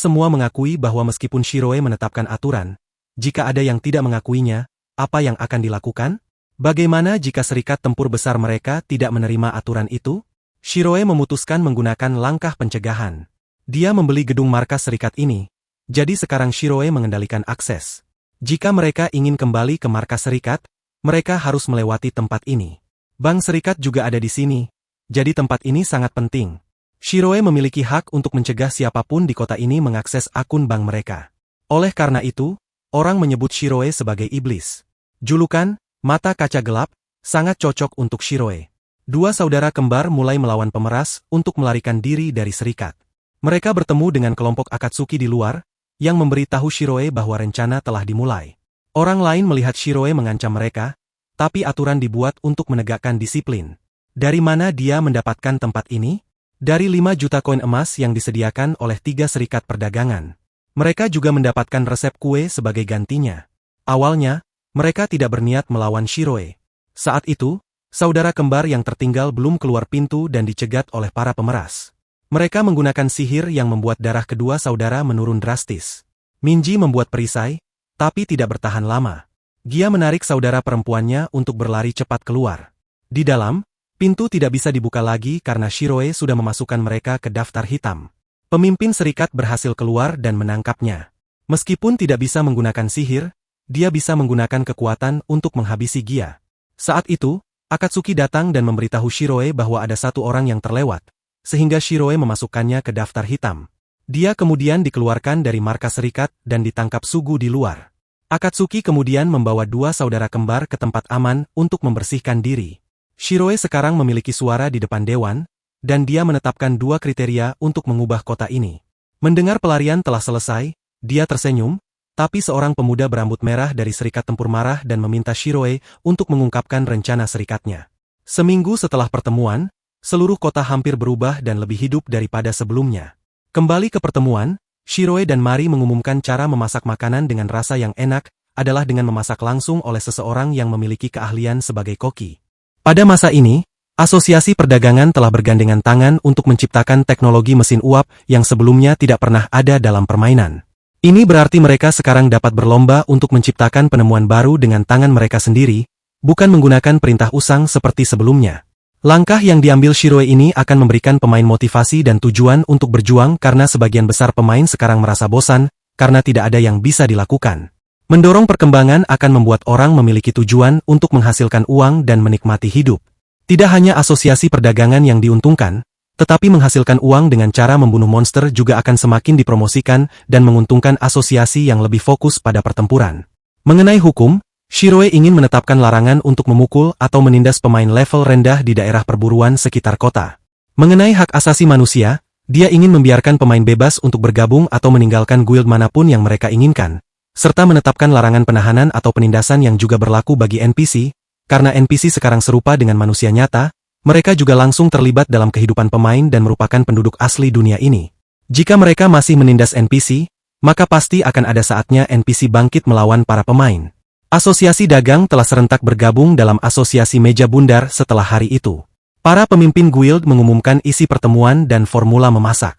semua mengakui bahwa meskipun Shiroe menetapkan aturan, jika ada yang tidak mengakuinya, apa yang akan dilakukan? Bagaimana jika serikat tempur besar mereka tidak menerima aturan itu? Shiroe memutuskan menggunakan langkah pencegahan. Dia membeli gedung markas serikat ini, jadi sekarang Shiroe mengendalikan akses. Jika mereka ingin kembali ke markas serikat, mereka harus melewati tempat ini. Bank serikat juga ada di sini, jadi tempat ini sangat penting. Shiroe memiliki hak untuk mencegah siapapun di kota ini mengakses akun bank mereka. Oleh karena itu, orang menyebut Shiroe sebagai iblis. Julukan, mata kaca gelap, sangat cocok untuk Shiroe. Dua saudara kembar mulai melawan pemeras untuk melarikan diri dari serikat. Mereka bertemu dengan kelompok Akatsuki di luar, yang memberitahu Shiroe bahwa rencana telah dimulai. Orang lain melihat Shiroe mengancam mereka, tapi aturan dibuat untuk menegakkan disiplin. Dari mana dia mendapatkan tempat ini? Dari 5 juta koin emas yang disediakan oleh 3 serikat perdagangan. Mereka juga mendapatkan resep kue sebagai gantinya. Awalnya, mereka tidak berniat melawan Shiroe. Saat itu, saudara kembar yang tertinggal belum keluar pintu dan dicegat oleh para pemeras. Mereka menggunakan sihir yang membuat darah kedua saudara menurun drastis. Minji membuat perisai, tapi tidak bertahan lama. Gia menarik saudara perempuannya untuk berlari cepat keluar. Di dalam, pintu tidak bisa dibuka lagi karena Shiroe sudah memasukkan mereka ke daftar hitam. Pemimpin serikat berhasil keluar dan menangkapnya. Meskipun tidak bisa menggunakan sihir, dia bisa menggunakan kekuatan untuk menghabisi Gia. Saat itu, Akatsuki datang dan memberitahu Shiroe bahwa ada satu orang yang terlewat, sehingga Shiroe memasukkannya ke daftar hitam. Dia kemudian dikeluarkan dari markas serikat dan ditangkap Sugu di luar. Akatsuki kemudian membawa dua saudara kembar ke tempat aman untuk membersihkan diri. Shiroe sekarang memiliki suara di depan dewan, dan dia menetapkan dua kriteria untuk mengubah kota ini. Mendengar pelarian telah selesai, dia tersenyum, tapi seorang pemuda berambut merah dari serikat tempur marah dan meminta Shiroe untuk mengungkapkan rencana serikatnya. Seminggu setelah pertemuan, seluruh kota hampir berubah dan lebih hidup daripada sebelumnya. Kembali ke pertemuan, Shiroe dan Mari mengumumkan cara memasak makanan dengan rasa yang enak adalah dengan memasak langsung oleh seseorang yang memiliki keahlian sebagai koki. Pada masa ini, Asosiasi Perdagangan telah bergandengan tangan untuk menciptakan teknologi mesin uap yang sebelumnya tidak pernah ada dalam permainan. Ini berarti mereka sekarang dapat berlomba untuk menciptakan penemuan baru dengan tangan mereka sendiri, bukan menggunakan perintah usang seperti sebelumnya. Langkah yang diambil Shiroe ini akan memberikan pemain motivasi dan tujuan untuk berjuang karena sebagian besar pemain sekarang merasa bosan, karena tidak ada yang bisa dilakukan. Mendorong perkembangan akan membuat orang memiliki tujuan untuk menghasilkan uang dan menikmati hidup. Tidak hanya asosiasi perdagangan yang diuntungkan, tetapi menghasilkan uang dengan cara membunuh monster juga akan semakin dipromosikan dan menguntungkan asosiasi yang lebih fokus pada pertempuran. Mengenai hukum, Shiroe ingin menetapkan larangan untuk memukul atau menindas pemain level rendah di daerah perburuan sekitar kota. Mengenai hak asasi manusia, dia ingin membiarkan pemain bebas untuk bergabung atau meninggalkan guild manapun yang mereka inginkan, serta menetapkan larangan penahanan atau penindasan yang juga berlaku bagi NPC, karena NPC sekarang serupa dengan manusia nyata. Mereka juga langsung terlibat dalam kehidupan pemain dan merupakan penduduk asli dunia ini. Jika mereka masih menindas NPC, maka pasti akan ada saatnya NPC bangkit melawan para pemain. Asosiasi dagang telah serentak bergabung dalam asosiasi meja bundar setelah hari itu. Para pemimpin guild mengumumkan isi pertemuan dan formula memasak.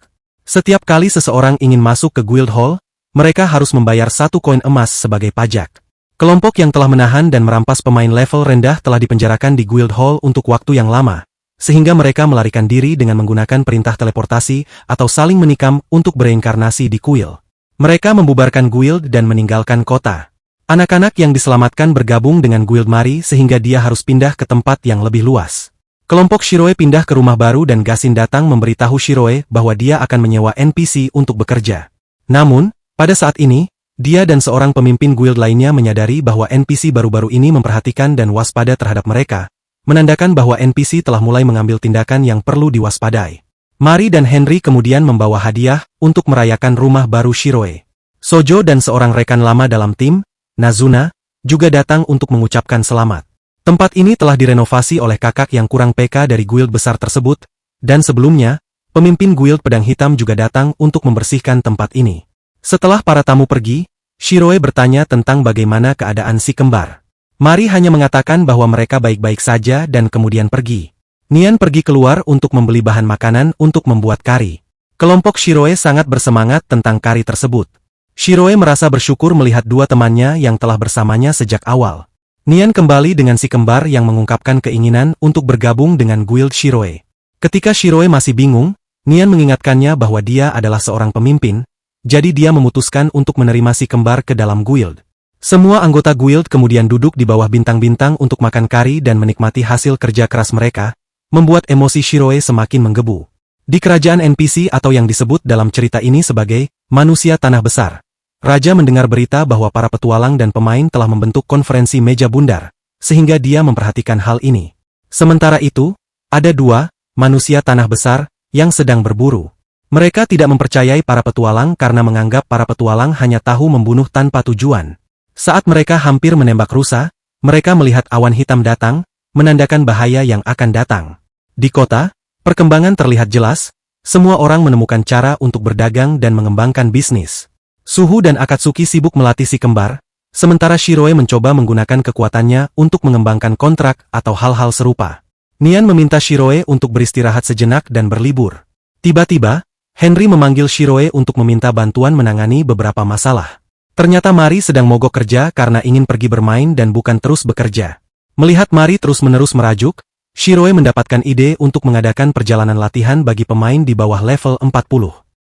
Setiap kali seseorang ingin masuk ke guild hall, mereka harus membayar 1 koin emas sebagai pajak. Kelompok yang telah menahan dan merampas pemain level rendah telah dipenjarakan di guild hall untuk waktu yang lama, sehingga mereka melarikan diri dengan menggunakan perintah teleportasi atau saling menikam untuk bereinkarnasi di kuil. Mereka membubarkan guild dan meninggalkan kota. Anak-anak yang diselamatkan bergabung dengan guild Mari sehingga dia harus pindah ke tempat yang lebih luas. Kelompok Shiroe pindah ke rumah baru dan Gasin datang memberitahu Shiroe bahwa dia akan menyewa NPC untuk bekerja. Namun, pada saat ini, dia dan seorang pemimpin guild lainnya menyadari bahwa NPC baru-baru ini memperhatikan dan waspada terhadap mereka, menandakan bahwa NPC telah mulai mengambil tindakan yang perlu diwaspadai. Mari dan Henry kemudian membawa hadiah untuk merayakan rumah baru Shiroe. Sojo dan seorang rekan lama dalam tim, Nazuna, juga datang untuk mengucapkan selamat. Tempat ini telah direnovasi oleh kakak yang kurang PK dari guild besar tersebut, dan sebelumnya, pemimpin guild pedang hitam juga datang untuk membersihkan tempat ini. Setelah para tamu pergi, Shiroe bertanya tentang bagaimana keadaan si kembar. Mari hanya mengatakan bahwa mereka baik-baik saja dan kemudian pergi. Nian pergi keluar untuk membeli bahan makanan untuk membuat kari. Kelompok Shiroe sangat bersemangat tentang kari tersebut. Shiroe merasa bersyukur melihat dua temannya yang telah bersamanya sejak awal. Nian kembali dengan si kembar yang mengungkapkan keinginan untuk bergabung dengan guild Shiroe. Ketika Shiroe masih bingung, Nian mengingatkannya bahwa dia adalah seorang pemimpin, jadi dia memutuskan untuk menerima si kembar ke dalam guild. Semua anggota guild kemudian duduk di bawah bintang-bintang untuk makan kari dan menikmati hasil kerja keras mereka, membuat emosi Shiroe semakin menggebu. Di kerajaan NPC atau yang disebut dalam cerita ini sebagai manusia tanah besar, Raja mendengar berita bahwa para petualang dan pemain telah membentuk konferensi meja bundar, sehingga dia memperhatikan hal ini. Sementara itu, ada dua manusia tanah besar yang sedang berburu. Mereka tidak mempercayai para petualang karena menganggap para petualang hanya tahu membunuh tanpa tujuan. Saat mereka hampir menembak rusa, mereka melihat awan hitam datang, menandakan bahaya yang akan datang. Di kota, perkembangan terlihat jelas, semua orang menemukan cara untuk berdagang dan mengembangkan bisnis. Suhu dan Akatsuki sibuk melatih si kembar, sementara Shiroe mencoba menggunakan kekuatannya untuk mengembangkan kontrak atau hal-hal serupa. Nian meminta Shiroe untuk beristirahat sejenak dan berlibur. Tiba-tiba, Henry memanggil Shiroe untuk meminta bantuan menangani beberapa masalah. Ternyata Mari sedang mogok kerja karena ingin pergi bermain dan bukan terus bekerja. Melihat Mari terus-menerus merajuk, Shiroe mendapatkan ide untuk mengadakan perjalanan latihan bagi pemain di bawah level 40.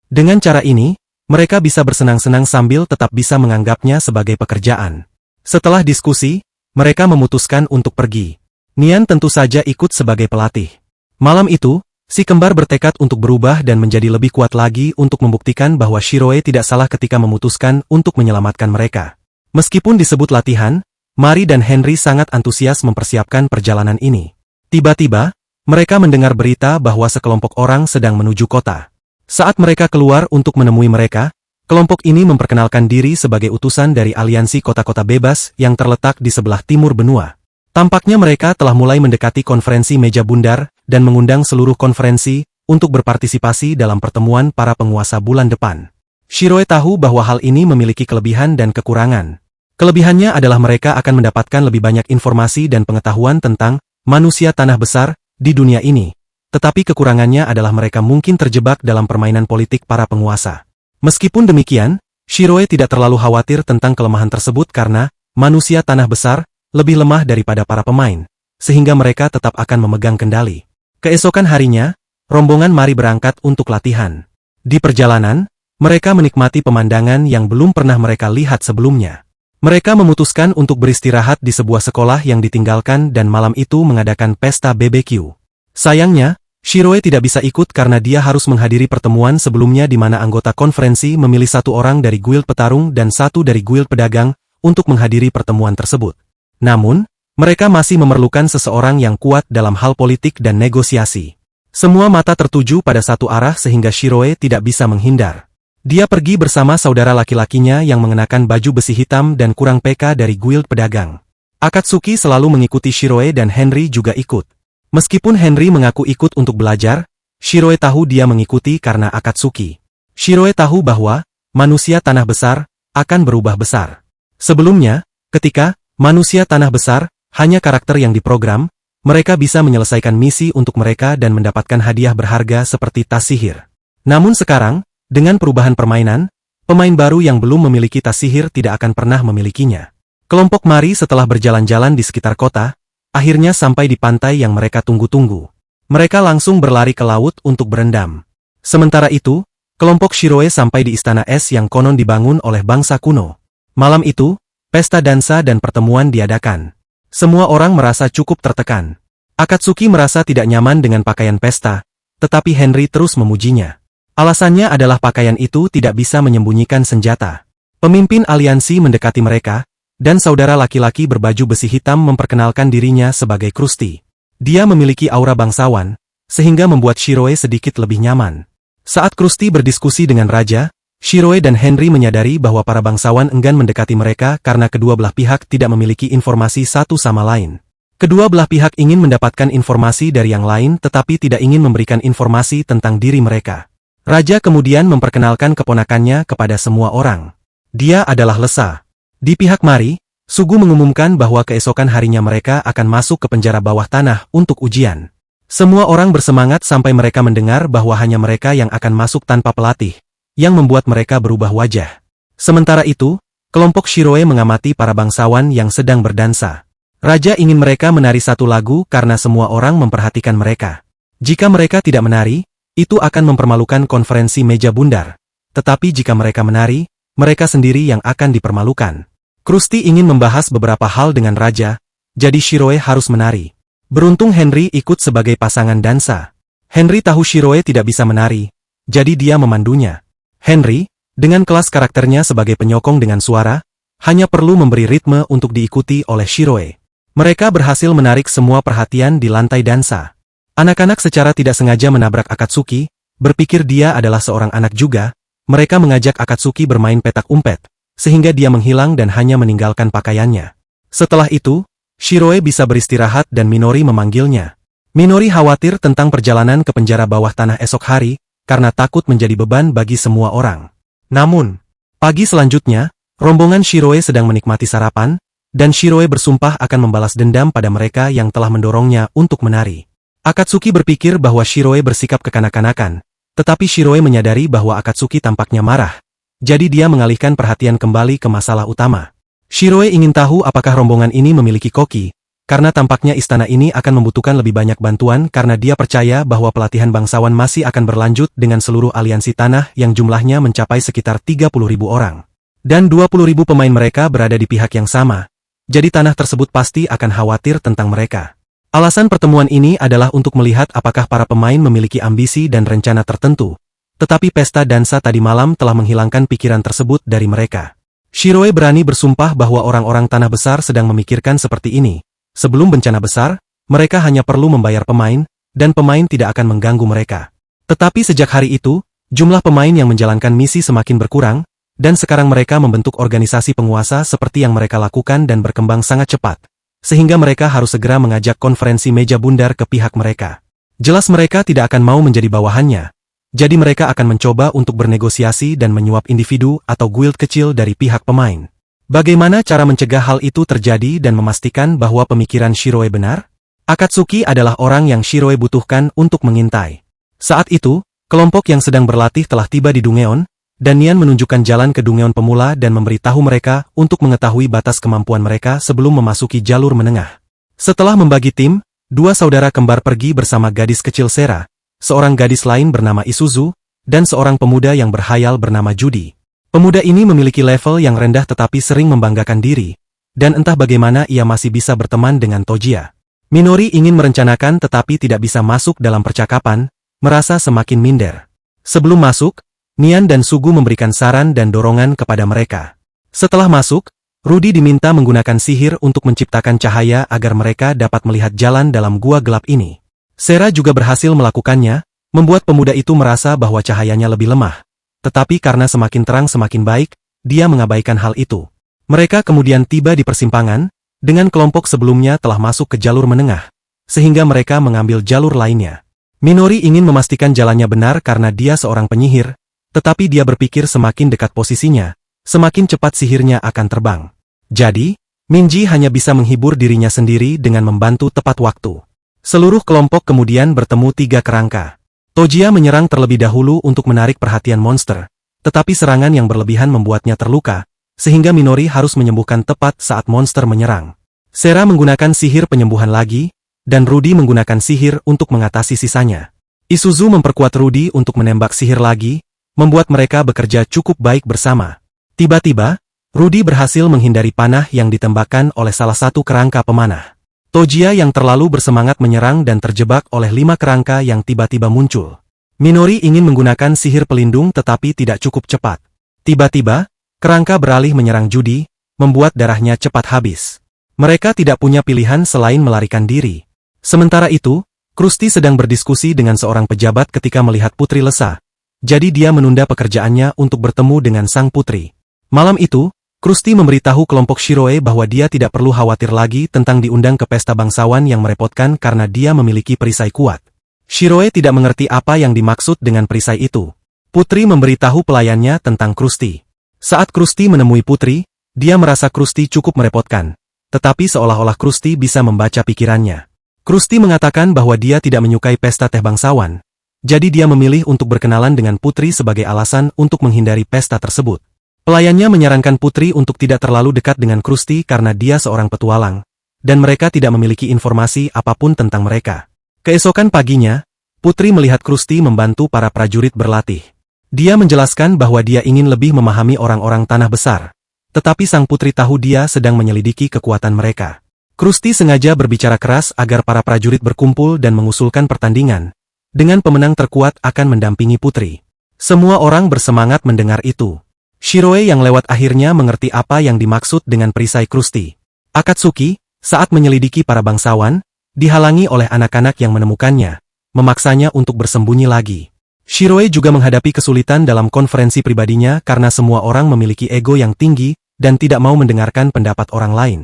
Dengan cara ini, mereka bisa bersenang-senang sambil tetap bisa menganggapnya sebagai pekerjaan. Setelah diskusi, mereka memutuskan untuk pergi. Nian tentu saja ikut sebagai pelatih. Malam itu, si kembar bertekad untuk berubah dan menjadi lebih kuat lagi untuk membuktikan bahwa Shiroe tidak salah ketika memutuskan untuk menyelamatkan mereka. Meskipun disebut latihan, Mari dan Henry sangat antusias mempersiapkan perjalanan ini. Tiba-tiba, mereka mendengar berita bahwa sekelompok orang sedang menuju kota. Saat mereka keluar untuk menemui mereka, kelompok ini memperkenalkan diri sebagai utusan dari Aliansi Kota-Kota Bebas yang terletak di sebelah timur benua. Tampaknya mereka telah mulai mendekati konferensi meja bundar dan mengundang seluruh konferensi untuk berpartisipasi dalam pertemuan para penguasa bulan depan. Shiroe tahu bahwa hal ini memiliki kelebihan dan kekurangan. Kelebihannya adalah mereka akan mendapatkan lebih banyak informasi dan pengetahuan tentang manusia tanah besar di dunia ini. Tetapi kekurangannya adalah mereka mungkin terjebak dalam permainan politik para penguasa. Meskipun demikian, Shiroe tidak terlalu khawatir tentang kelemahan tersebut karena manusia tanah besar lebih lemah daripada para pemain, sehingga mereka tetap akan memegang kendali. Keesokan harinya, rombongan Mari berangkat untuk latihan. Di perjalanan, mereka menikmati pemandangan yang belum pernah mereka lihat sebelumnya. Mereka memutuskan untuk beristirahat di sebuah sekolah yang ditinggalkan dan malam itu mengadakan pesta BBQ. Sayangnya, Shiroe tidak bisa ikut karena dia harus menghadiri pertemuan sebelumnya di mana anggota konferensi memilih satu orang dari guild petarung dan satu dari guild pedagang untuk menghadiri pertemuan tersebut. Namun, mereka masih memerlukan seseorang yang kuat dalam hal politik dan negosiasi. Semua mata tertuju pada satu arah sehingga Shiroe tidak bisa menghindar. Dia pergi bersama saudara laki-lakinya yang mengenakan baju besi hitam dan kurang peka dari guild pedagang. Akatsuki selalu mengikuti Shiroe dan Henry juga ikut. Meskipun Henry mengaku ikut untuk belajar, Shiroe tahu dia mengikuti karena Akatsuki. Shiroe tahu bahwa manusia tanah besar akan berubah besar. Sebelumnya, ketika manusia tanah besar hanya karakter yang diprogram, mereka bisa menyelesaikan misi untuk mereka dan mendapatkan hadiah berharga seperti tas sihir. Namun sekarang, dengan perubahan permainan, pemain baru yang belum memiliki tas sihir tidak akan pernah memilikinya. Kelompok Mari setelah berjalan-jalan di sekitar kota, akhirnya sampai di pantai yang mereka tunggu-tunggu. Mereka langsung berlari ke laut untuk berendam. Sementara itu, kelompok Shiroe sampai di istana es yang konon dibangun oleh bangsa kuno. Malam itu, pesta dansa dan pertemuan diadakan. Semua orang merasa cukup tertekan. Akatsuki merasa tidak nyaman dengan pakaian pesta, tetapi Henry terus memujinya. Alasannya adalah pakaian itu tidak bisa menyembunyikan senjata. Pemimpin aliansi mendekati mereka, dan saudara laki-laki berbaju besi hitam memperkenalkan dirinya sebagai Krusty. Dia memiliki aura bangsawan, sehingga membuat Shiroe sedikit lebih nyaman. Saat Krusty berdiskusi dengan Raja, Shiroe dan Henry menyadari bahwa para bangsawan enggan mendekati mereka karena kedua belah pihak tidak memiliki informasi satu sama lain. Kedua belah pihak ingin mendapatkan informasi dari yang lain tetapi tidak ingin memberikan informasi tentang diri mereka. Raja kemudian memperkenalkan keponakannya kepada semua orang. Dia adalah Lesa. Di pihak Mari, Sugu mengumumkan bahwa keesokan harinya mereka akan masuk ke penjara bawah tanah untuk ujian. Semua orang bersemangat sampai mereka mendengar bahwa hanya mereka yang akan masuk tanpa pelatih, yang membuat mereka berubah wajah. Sementara itu, kelompok Shiroe mengamati para bangsawan yang sedang berdansa. Raja ingin mereka menari satu lagu karena semua orang memperhatikan mereka. Jika mereka tidak menari, itu akan mempermalukan konferensi meja bundar. Tetapi jika mereka menari, mereka sendiri yang akan dipermalukan. Krusty ingin membahas beberapa hal dengan Raja, jadi Shiroe harus menari. Beruntung Henry ikut sebagai pasangan dansa. Henry tahu Shiroe tidak bisa menari, jadi dia memandunya. Henry, dengan kelas karakternya sebagai penyokong dengan suara, hanya perlu memberi ritme untuk diikuti oleh Shiroe. Mereka berhasil menarik semua perhatian di lantai dansa. Anak-anak secara tidak sengaja menabrak Akatsuki, berpikir dia adalah seorang anak juga. Mereka mengajak Akatsuki bermain petak umpet, sehingga dia menghilang dan hanya meninggalkan pakaiannya. Setelah itu, Shiroe bisa beristirahat dan Minori memanggilnya. Minori khawatir tentang perjalanan ke penjara bawah tanah esok hari, karena takut menjadi beban bagi semua orang. Namun, pagi selanjutnya, Rombongan Shiroe sedang menikmati sarapan, dan Shiroe bersumpah akan membalas dendam pada mereka yang telah mendorongnya untuk menari. Akatsuki berpikir bahwa Shiroe bersikap kekanak-kanakan, tetapi Shiroe menyadari bahwa Akatsuki tampaknya marah. Jadi dia mengalihkan perhatian kembali ke masalah utama. Shiroe ingin tahu apakah rombongan ini memiliki koki, karena tampaknya istana ini akan membutuhkan lebih banyak bantuan karena dia percaya bahwa pelatihan bangsawan masih akan berlanjut dengan seluruh aliansi tanah yang jumlahnya mencapai sekitar 30.000 orang. Dan 20.000 pemain mereka berada di pihak yang sama, jadi tanah tersebut pasti akan khawatir tentang mereka. Alasan pertemuan ini adalah untuk melihat apakah para pemain memiliki ambisi dan rencana tertentu, tetapi pesta dansa tadi malam telah menghilangkan pikiran tersebut dari mereka. Shiroe berani bersumpah bahwa orang-orang tanah besar sedang memikirkan seperti ini. Sebelum bencana besar, mereka hanya perlu membayar pemain, dan pemain tidak akan mengganggu mereka. Tetapi sejak hari itu, jumlah pemain yang menjalankan misi semakin berkurang, dan sekarang mereka membentuk organisasi penguasa seperti yang mereka lakukan dan berkembang sangat cepat, sehingga mereka harus segera mengajak konferensi meja bundar ke pihak mereka. Jelas mereka tidak akan mau menjadi bawahannya, jadi mereka akan mencoba untuk bernegosiasi dan menyuap individu atau guild kecil dari pihak pemain. Bagaimana cara mencegah hal itu terjadi dan memastikan bahwa pemikiran Shiroe benar? Akatsuki adalah orang yang Shiroe butuhkan untuk mengintai. Saat itu, kelompok yang sedang berlatih telah tiba di Dungeon, dan Nian menunjukkan jalan ke Dungeon pemula dan memberitahu mereka untuk mengetahui batas kemampuan mereka sebelum memasuki jalur menengah. Setelah membagi tim, dua saudara kembar pergi bersama gadis kecil Sera, seorang gadis lain bernama Isuzu, dan seorang pemuda yang berhayal bernama Judy. Pemuda ini memiliki level yang rendah tetapi sering membanggakan diri, dan entah bagaimana ia masih bisa berteman dengan Tojia. Minori ingin merencanakan tetapi tidak bisa masuk dalam percakapan, merasa semakin minder. Sebelum masuk, Nian dan Sugu memberikan saran dan dorongan kepada mereka. Setelah masuk, Rudy diminta menggunakan sihir untuk menciptakan cahaya agar mereka dapat melihat jalan dalam gua gelap ini. Sera juga berhasil melakukannya, membuat pemuda itu merasa bahwa cahayanya lebih lemah. Tetapi karena semakin terang semakin baik, dia mengabaikan hal itu. Mereka kemudian tiba di persimpangan, dengan kelompok sebelumnya telah masuk ke jalur menengah, sehingga mereka mengambil jalur lainnya. Minori ingin memastikan jalannya benar karena dia seorang penyihir, tetapi dia berpikir semakin dekat posisinya, semakin cepat sihirnya akan terbang. Jadi, Minji hanya bisa menghibur dirinya sendiri dengan membantu tepat waktu. Seluruh kelompok kemudian bertemu tiga kerangka. Tojia menyerang terlebih dahulu untuk menarik perhatian monster, tetapi serangan yang berlebihan membuatnya terluka, sehingga Minori harus menyembuhkan tepat saat monster menyerang. Sera menggunakan sihir penyembuhan lagi, dan Rudy menggunakan sihir untuk mengatasi sisanya. Isuzu memperkuat Rudy untuk menembak sihir lagi, membuat mereka bekerja cukup baik bersama. Tiba-tiba, Rudy berhasil menghindari panah yang ditembakkan oleh salah satu kerangka pemanah. Tojia yang terlalu bersemangat menyerang dan terjebak oleh 5 kerangka yang tiba-tiba muncul. Minori ingin menggunakan sihir pelindung tetapi tidak cukup cepat. Tiba-tiba, kerangka beralih menyerang Judy, membuat darahnya cepat habis. Mereka tidak punya pilihan selain melarikan diri. Sementara itu, Krusty sedang berdiskusi dengan seorang pejabat ketika melihat Putri Lesa. Jadi dia menunda pekerjaannya untuk bertemu dengan sang putri. Malam itu, Krusty memberitahu kelompok Shiroe bahwa dia tidak perlu khawatir lagi tentang diundang ke pesta bangsawan yang merepotkan karena dia memiliki perisai kuat. Shiroe tidak mengerti apa yang dimaksud dengan perisai itu. Putri memberitahu pelayannya tentang Krusty. Saat Krusty menemui Putri, dia merasa Krusty cukup merepotkan, tetapi seolah-olah Krusty bisa membaca pikirannya. Krusty mengatakan bahwa dia tidak menyukai pesta teh bangsawan. Jadi dia memilih untuk berkenalan dengan Putri sebagai alasan untuk menghindari pesta tersebut. Pelayannya menyarankan Putri untuk tidak terlalu dekat dengan Krusty karena dia seorang petualang, dan mereka tidak memiliki informasi apapun tentang mereka. Keesokan paginya, Putri melihat Krusty membantu para prajurit berlatih. Dia menjelaskan bahwa dia ingin lebih memahami orang-orang tanah besar, tetapi sang putri tahu dia sedang menyelidiki kekuatan mereka. Krusty sengaja berbicara keras agar para prajurit berkumpul dan mengusulkan pertandingan, dengan pemenang terkuat akan mendampingi Putri. Semua orang bersemangat mendengar itu. Shiroe yang lewat akhirnya mengerti apa yang dimaksud dengan perisai Krusty. Akatsuki, saat menyelidiki para bangsawan, dihalangi oleh anak-anak yang menemukannya, memaksanya untuk bersembunyi lagi. Shiroe juga menghadapi kesulitan dalam konferensi pribadinya karena semua orang memiliki ego yang tinggi dan tidak mau mendengarkan pendapat orang lain.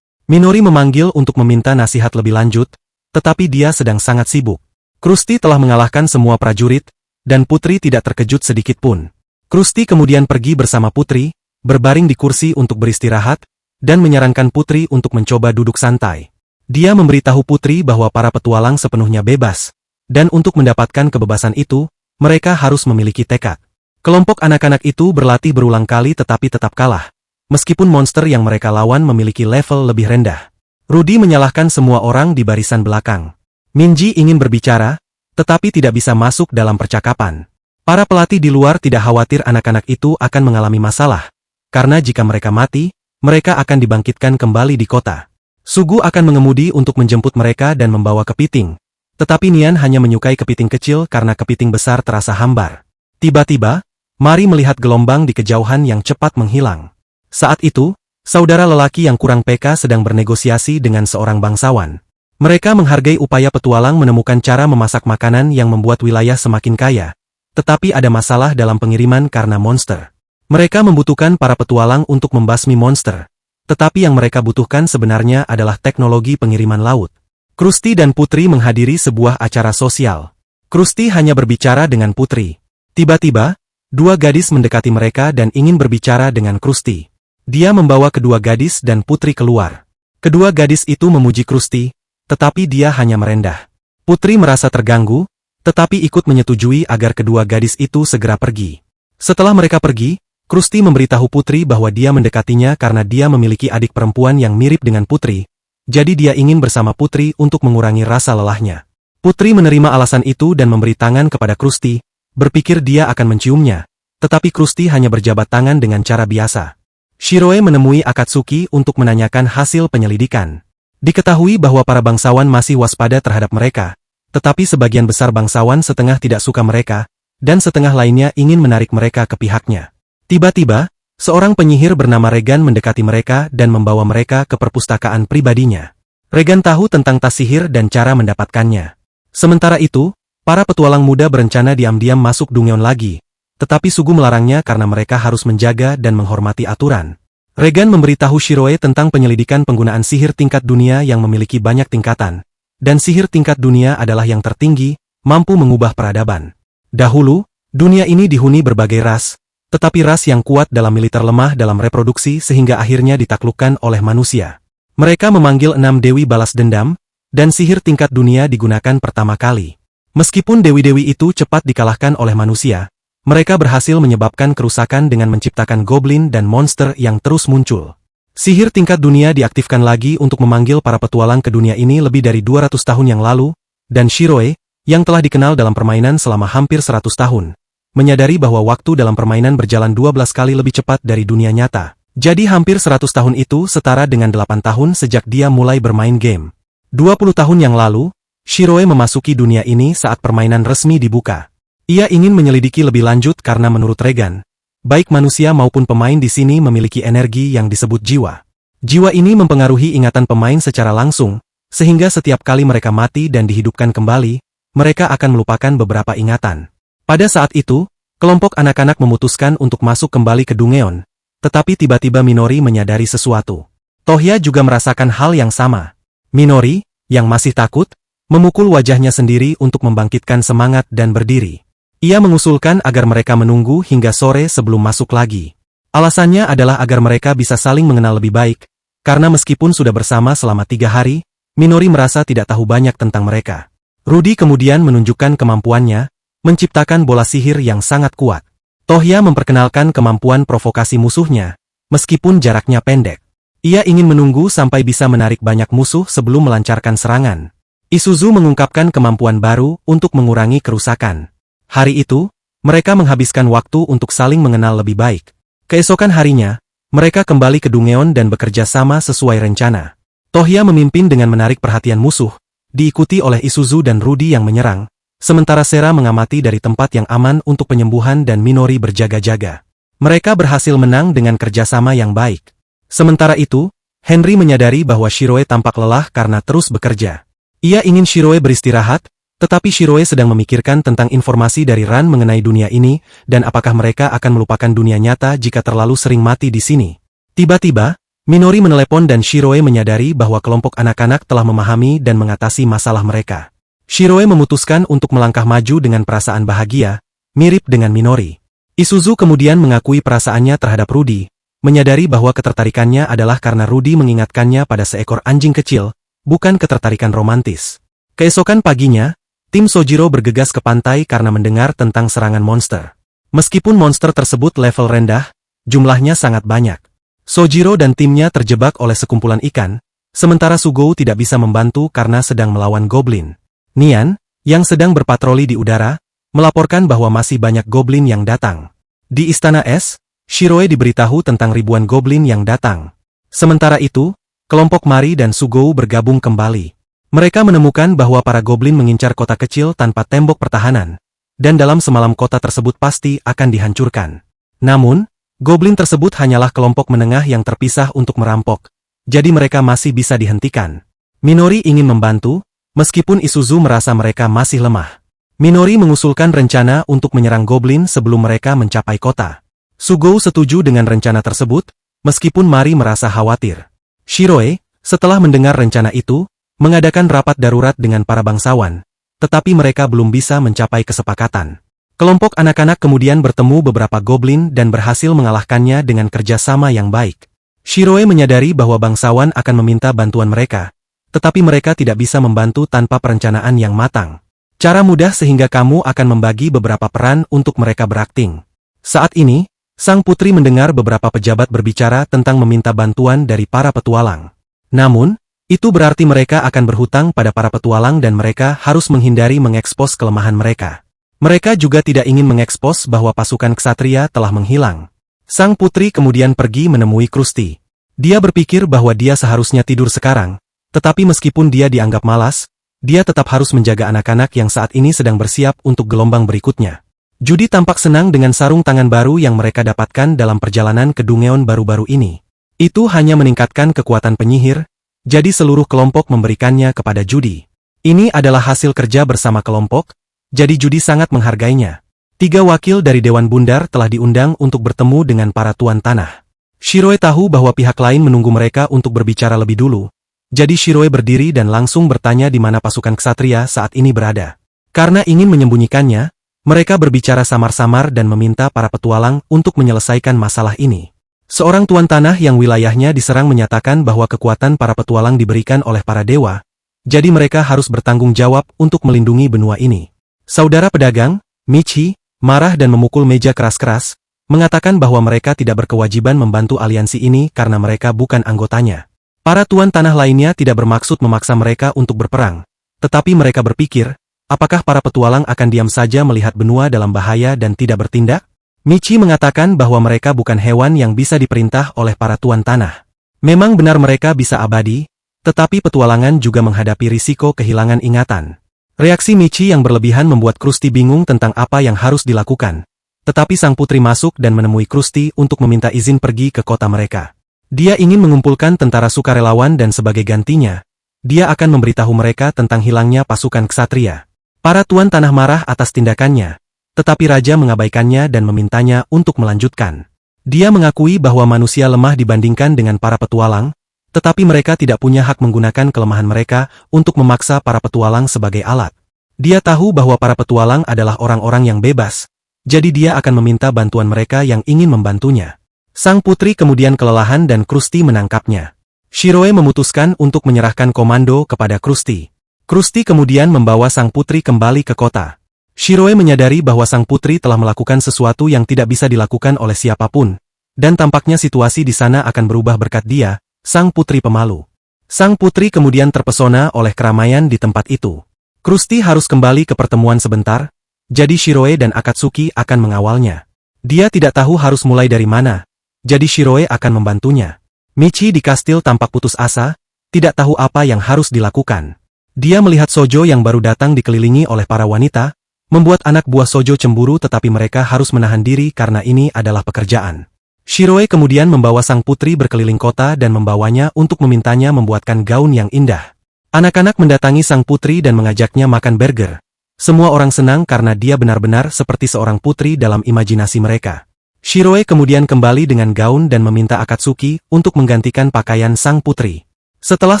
Minori memanggil untuk meminta nasihat lebih lanjut, tetapi dia sedang sangat sibuk. Krusty telah mengalahkan semua prajurit, dan Putri tidak terkejut sedikit pun. Krusty kemudian pergi bersama Putri, berbaring di kursi untuk beristirahat, dan menyarankan Putri untuk mencoba duduk santai. Dia memberitahu Putri bahwa para petualang sepenuhnya bebas, dan untuk mendapatkan kebebasan itu, mereka harus memiliki tekad. Kelompok anak-anak itu berlatih berulang kali tetapi tetap kalah, meskipun monster yang mereka lawan memiliki level lebih rendah. Rudy menyalahkan semua orang di barisan belakang. Minji ingin berbicara, tetapi tidak bisa masuk dalam percakapan. Para pelatih di luar tidak khawatir anak-anak itu akan mengalami masalah, karena jika mereka mati, mereka akan dibangkitkan kembali di kota. Sugu akan mengemudi untuk menjemput mereka dan membawa kepiting. Tetapi Nian hanya menyukai kepiting kecil karena kepiting besar terasa hambar. Tiba-tiba, Mari melihat gelombang di kejauhan yang cepat menghilang. Saat itu, saudara lelaki yang kurang peka sedang bernegosiasi dengan seorang bangsawan. Mereka menghargai upaya petualang menemukan cara memasak makanan yang membuat wilayah semakin kaya. Tetapi ada masalah dalam pengiriman karena monster. Mereka membutuhkan para petualang untuk membasmi monster. Tetapi yang mereka butuhkan sebenarnya adalah teknologi pengiriman laut. Krusty dan Putri menghadiri sebuah acara sosial. Krusty hanya berbicara dengan Putri. Tiba-tiba, dua gadis mendekati mereka dan ingin berbicara dengan Krusty. Dia membawa kedua gadis dan Putri keluar. Kedua gadis itu memuji Krusty, tetapi dia hanya merendah. Putri merasa terganggu, tetapi ikut menyetujui agar kedua gadis itu segera pergi. Setelah mereka pergi, Krusty memberitahu Putri bahwa dia mendekatinya karena dia memiliki adik perempuan yang mirip dengan Putri, jadi dia ingin bersama Putri untuk mengurangi rasa lelahnya. Putri menerima alasan itu dan memberi tangan kepada Krusty, berpikir dia akan menciumnya, tetapi Krusty hanya berjabat tangan dengan cara biasa. Shiroe menemui Akatsuki untuk menanyakan hasil penyelidikan. Diketahui bahwa para bangsawan masih waspada terhadap mereka, tetapi sebagian besar bangsawan setengah tidak suka mereka, dan setengah lainnya ingin menarik mereka ke pihaknya. Tiba-tiba, seorang penyihir bernama Regan mendekati mereka dan membawa mereka ke perpustakaan pribadinya. Regan tahu tentang tas sihir dan cara mendapatkannya. Sementara itu, para petualang muda berencana diam-diam masuk Dungeon lagi, tetapi Sugu melarangnya karena mereka harus menjaga dan menghormati aturan. Regan memberitahu Shiroe tentang penyelidikan penggunaan sihir tingkat dunia yang memiliki banyak tingkatan, dan sihir tingkat dunia adalah yang tertinggi, mampu mengubah peradaban. Dahulu, dunia ini dihuni berbagai ras, tetapi ras yang kuat dalam militer lemah dalam reproduksi sehingga akhirnya ditaklukkan oleh manusia. Mereka memanggil 6 dewi balas dendam, dan sihir tingkat dunia digunakan pertama kali. Meskipun dewi-dewi itu cepat dikalahkan oleh manusia, mereka berhasil menyebabkan kerusakan dengan menciptakan goblin dan monster yang terus muncul. Sihir tingkat dunia diaktifkan lagi untuk memanggil para petualang ke dunia ini lebih dari 200 tahun yang lalu, dan Shiroe, yang telah dikenal dalam permainan selama hampir 100 tahun, menyadari bahwa waktu dalam permainan berjalan 12 kali lebih cepat dari dunia nyata. Jadi hampir 100 tahun itu setara dengan 8 tahun sejak dia mulai bermain game. 20 tahun yang lalu, Shiroe memasuki dunia ini saat permainan resmi dibuka. Ia ingin menyelidiki lebih lanjut karena menurut Regan, baik manusia maupun pemain di sini memiliki energi yang disebut jiwa. Jiwa ini mempengaruhi ingatan pemain secara langsung, sehingga setiap kali mereka mati dan dihidupkan kembali, mereka akan melupakan beberapa ingatan. Pada saat itu, kelompok anak-anak memutuskan untuk masuk kembali ke Dungeon, tetapi tiba-tiba Minori menyadari sesuatu. Tohya juga merasakan hal yang sama. Minori, yang masih takut, memukul wajahnya sendiri untuk membangkitkan semangat dan berdiri. Ia mengusulkan agar mereka menunggu hingga sore sebelum masuk lagi. Alasannya adalah agar mereka bisa saling mengenal lebih baik, karena meskipun sudah bersama selama 3 hari, Minori merasa tidak tahu banyak tentang mereka. Rudy kemudian menunjukkan kemampuannya, menciptakan bola sihir yang sangat kuat. Tohya memperkenalkan kemampuan provokasi musuhnya, meskipun jaraknya pendek. Ia ingin menunggu sampai bisa menarik banyak musuh sebelum melancarkan serangan. Isuzu mengungkapkan kemampuan baru untuk mengurangi kerusakan. Hari itu, mereka menghabiskan waktu untuk saling mengenal lebih baik. Keesokan harinya, mereka kembali ke Dungeon dan bekerja sama sesuai rencana. Tohya memimpin dengan menarik perhatian musuh, diikuti oleh Isuzu dan Rudy yang menyerang, sementara Sera mengamati dari tempat yang aman untuk penyembuhan dan Minori berjaga-jaga. Mereka berhasil menang dengan kerjasama yang baik. Sementara itu, Henry menyadari bahwa Shiroe tampak lelah karena terus bekerja. Ia ingin Shiroe beristirahat, tetapi Shiroe sedang memikirkan tentang informasi dari Ran mengenai dunia ini, dan apakah mereka akan melupakan dunia nyata jika terlalu sering mati di sini. Tiba-tiba, Minori menelepon dan Shiroe menyadari bahwa kelompok anak-anak telah memahami dan mengatasi masalah mereka. Shiroe memutuskan untuk melangkah maju dengan perasaan bahagia, mirip dengan Minori. Isuzu kemudian mengakui perasaannya terhadap Rudy, menyadari bahwa ketertarikannya adalah karena Rudy mengingatkannya pada seekor anjing kecil, bukan ketertarikan romantis. Keesokan paginya, tim Sojiro bergegas ke pantai karena mendengar tentang serangan monster. Meskipun monster tersebut level rendah, jumlahnya sangat banyak. Sojiro dan timnya terjebak oleh sekumpulan ikan, sementara Sugou tidak bisa membantu karena sedang melawan goblin. Nian, yang sedang berpatroli di udara, melaporkan bahwa masih banyak goblin yang datang. Di Istana Es, Shiroe diberitahu tentang ribuan goblin yang datang. Sementara itu, kelompok Mari dan Sugou bergabung kembali. Mereka menemukan bahwa para goblin mengincar kota kecil tanpa tembok pertahanan, dan dalam semalam kota tersebut pasti akan dihancurkan. Namun, goblin tersebut hanyalah kelompok menengah yang terpisah untuk merampok, jadi mereka masih bisa dihentikan. Minori ingin membantu, meskipun Isuzu merasa mereka masih lemah. Minori mengusulkan rencana untuk menyerang goblin sebelum mereka mencapai kota. Sugou setuju dengan rencana tersebut, meskipun Mari merasa khawatir. Shiroe, setelah mendengar rencana itu, mengadakan rapat darurat dengan para bangsawan, tetapi mereka belum bisa mencapai kesepakatan. Kelompok anak-anak kemudian bertemu beberapa goblin dan berhasil mengalahkannya dengan kerjasama yang baik. Shiroe menyadari bahwa bangsawan akan meminta bantuan mereka, tetapi mereka tidak bisa membantu tanpa perencanaan yang matang. Cara mudah sehingga kamu akan membagi beberapa peran untuk mereka berakting. Saat ini, sang putri mendengar beberapa pejabat berbicara tentang meminta bantuan dari para petualang. Namun, itu berarti mereka akan berhutang pada para petualang dan mereka harus menghindari mengekspos kelemahan mereka. Mereka juga tidak ingin mengekspos bahwa pasukan ksatria telah menghilang. Sang putri kemudian pergi menemui Krusty. Dia berpikir bahwa dia seharusnya tidur sekarang, tetapi meskipun dia dianggap malas, dia tetap harus menjaga anak-anak yang saat ini sedang bersiap untuk gelombang berikutnya. Judy tampak senang dengan sarung tangan baru yang mereka dapatkan dalam perjalanan ke Dungeon baru-baru ini. Itu hanya meningkatkan kekuatan penyihir, jadi seluruh kelompok memberikannya kepada Judy. Ini adalah hasil kerja bersama kelompok, jadi Judy sangat menghargainya. 3 wakil dari Dewan Bundar telah diundang untuk bertemu dengan para tuan tanah. Shiroe tahu bahwa pihak lain menunggu mereka untuk berbicara lebih dulu, jadi Shiroe berdiri dan langsung bertanya di mana pasukan ksatria saat ini berada. Karena ingin menyembunyikannya, mereka berbicara samar-samar dan meminta para petualang untuk menyelesaikan masalah ini. Seorang tuan tanah yang wilayahnya diserang menyatakan bahwa kekuatan para petualang diberikan oleh para dewa, jadi mereka harus bertanggung jawab untuk melindungi benua ini. Saudara pedagang, Michi, marah dan memukul meja keras-keras, mengatakan bahwa mereka tidak berkewajiban membantu aliansi ini karena mereka bukan anggotanya. Para tuan tanah lainnya tidak bermaksud memaksa mereka untuk berperang, tetapi mereka berpikir, apakah para petualang akan diam saja melihat benua dalam bahaya dan tidak bertindak? Michi mengatakan bahwa mereka bukan hewan yang bisa diperintah oleh para tuan tanah. Memang benar mereka bisa abadi, tetapi petualangan juga menghadapi risiko kehilangan ingatan. Reaksi Michi yang berlebihan membuat Krusty bingung tentang apa yang harus dilakukan. Tetapi sang putri masuk dan menemui Krusty untuk meminta izin pergi ke kota mereka. Dia ingin mengumpulkan tentara sukarelawan dan sebagai gantinya, dia akan memberitahu mereka tentang hilangnya pasukan ksatria. Para tuan tanah marah atas tindakannya. Tetapi raja mengabaikannya dan memintanya untuk melanjutkan. Dia mengakui bahwa manusia lemah dibandingkan dengan para petualang, tetapi mereka tidak punya hak menggunakan kelemahan mereka untuk memaksa para petualang sebagai alat. Dia tahu bahwa para petualang adalah orang-orang yang bebas, jadi dia akan meminta bantuan mereka yang ingin membantunya. Sang putri kemudian kelelahan dan Krusty menangkapnya. Shiroe memutuskan untuk menyerahkan komando kepada Krusty. Krusty kemudian membawa sang putri kembali ke kota. Shiroe menyadari bahwa sang putri telah melakukan sesuatu yang tidak bisa dilakukan oleh siapapun, dan tampaknya situasi di sana akan berubah berkat dia, sang putri pemalu. Sang putri kemudian terpesona oleh keramaian di tempat itu. Krusty harus kembali ke pertemuan sebentar, jadi Shiroe dan Akatsuki akan mengawalnya. Dia tidak tahu harus mulai dari mana, jadi Shiroe akan membantunya. Michi di kastil tampak putus asa, tidak tahu apa yang harus dilakukan. Dia melihat Sojo yang baru datang dikelilingi oleh para wanita, membuat anak buah Sojo cemburu tetapi mereka harus menahan diri karena ini adalah pekerjaan. Shiroe kemudian membawa sang putri berkeliling kota dan membawanya untuk memintanya membuatkan gaun yang indah. Anak-anak mendatangi sang putri dan mengajaknya makan burger. Semua orang senang karena dia benar-benar seperti seorang putri dalam imajinasi mereka. Shiroe kemudian kembali dengan gaun dan meminta Akatsuki untuk menggantikan pakaian sang putri. Setelah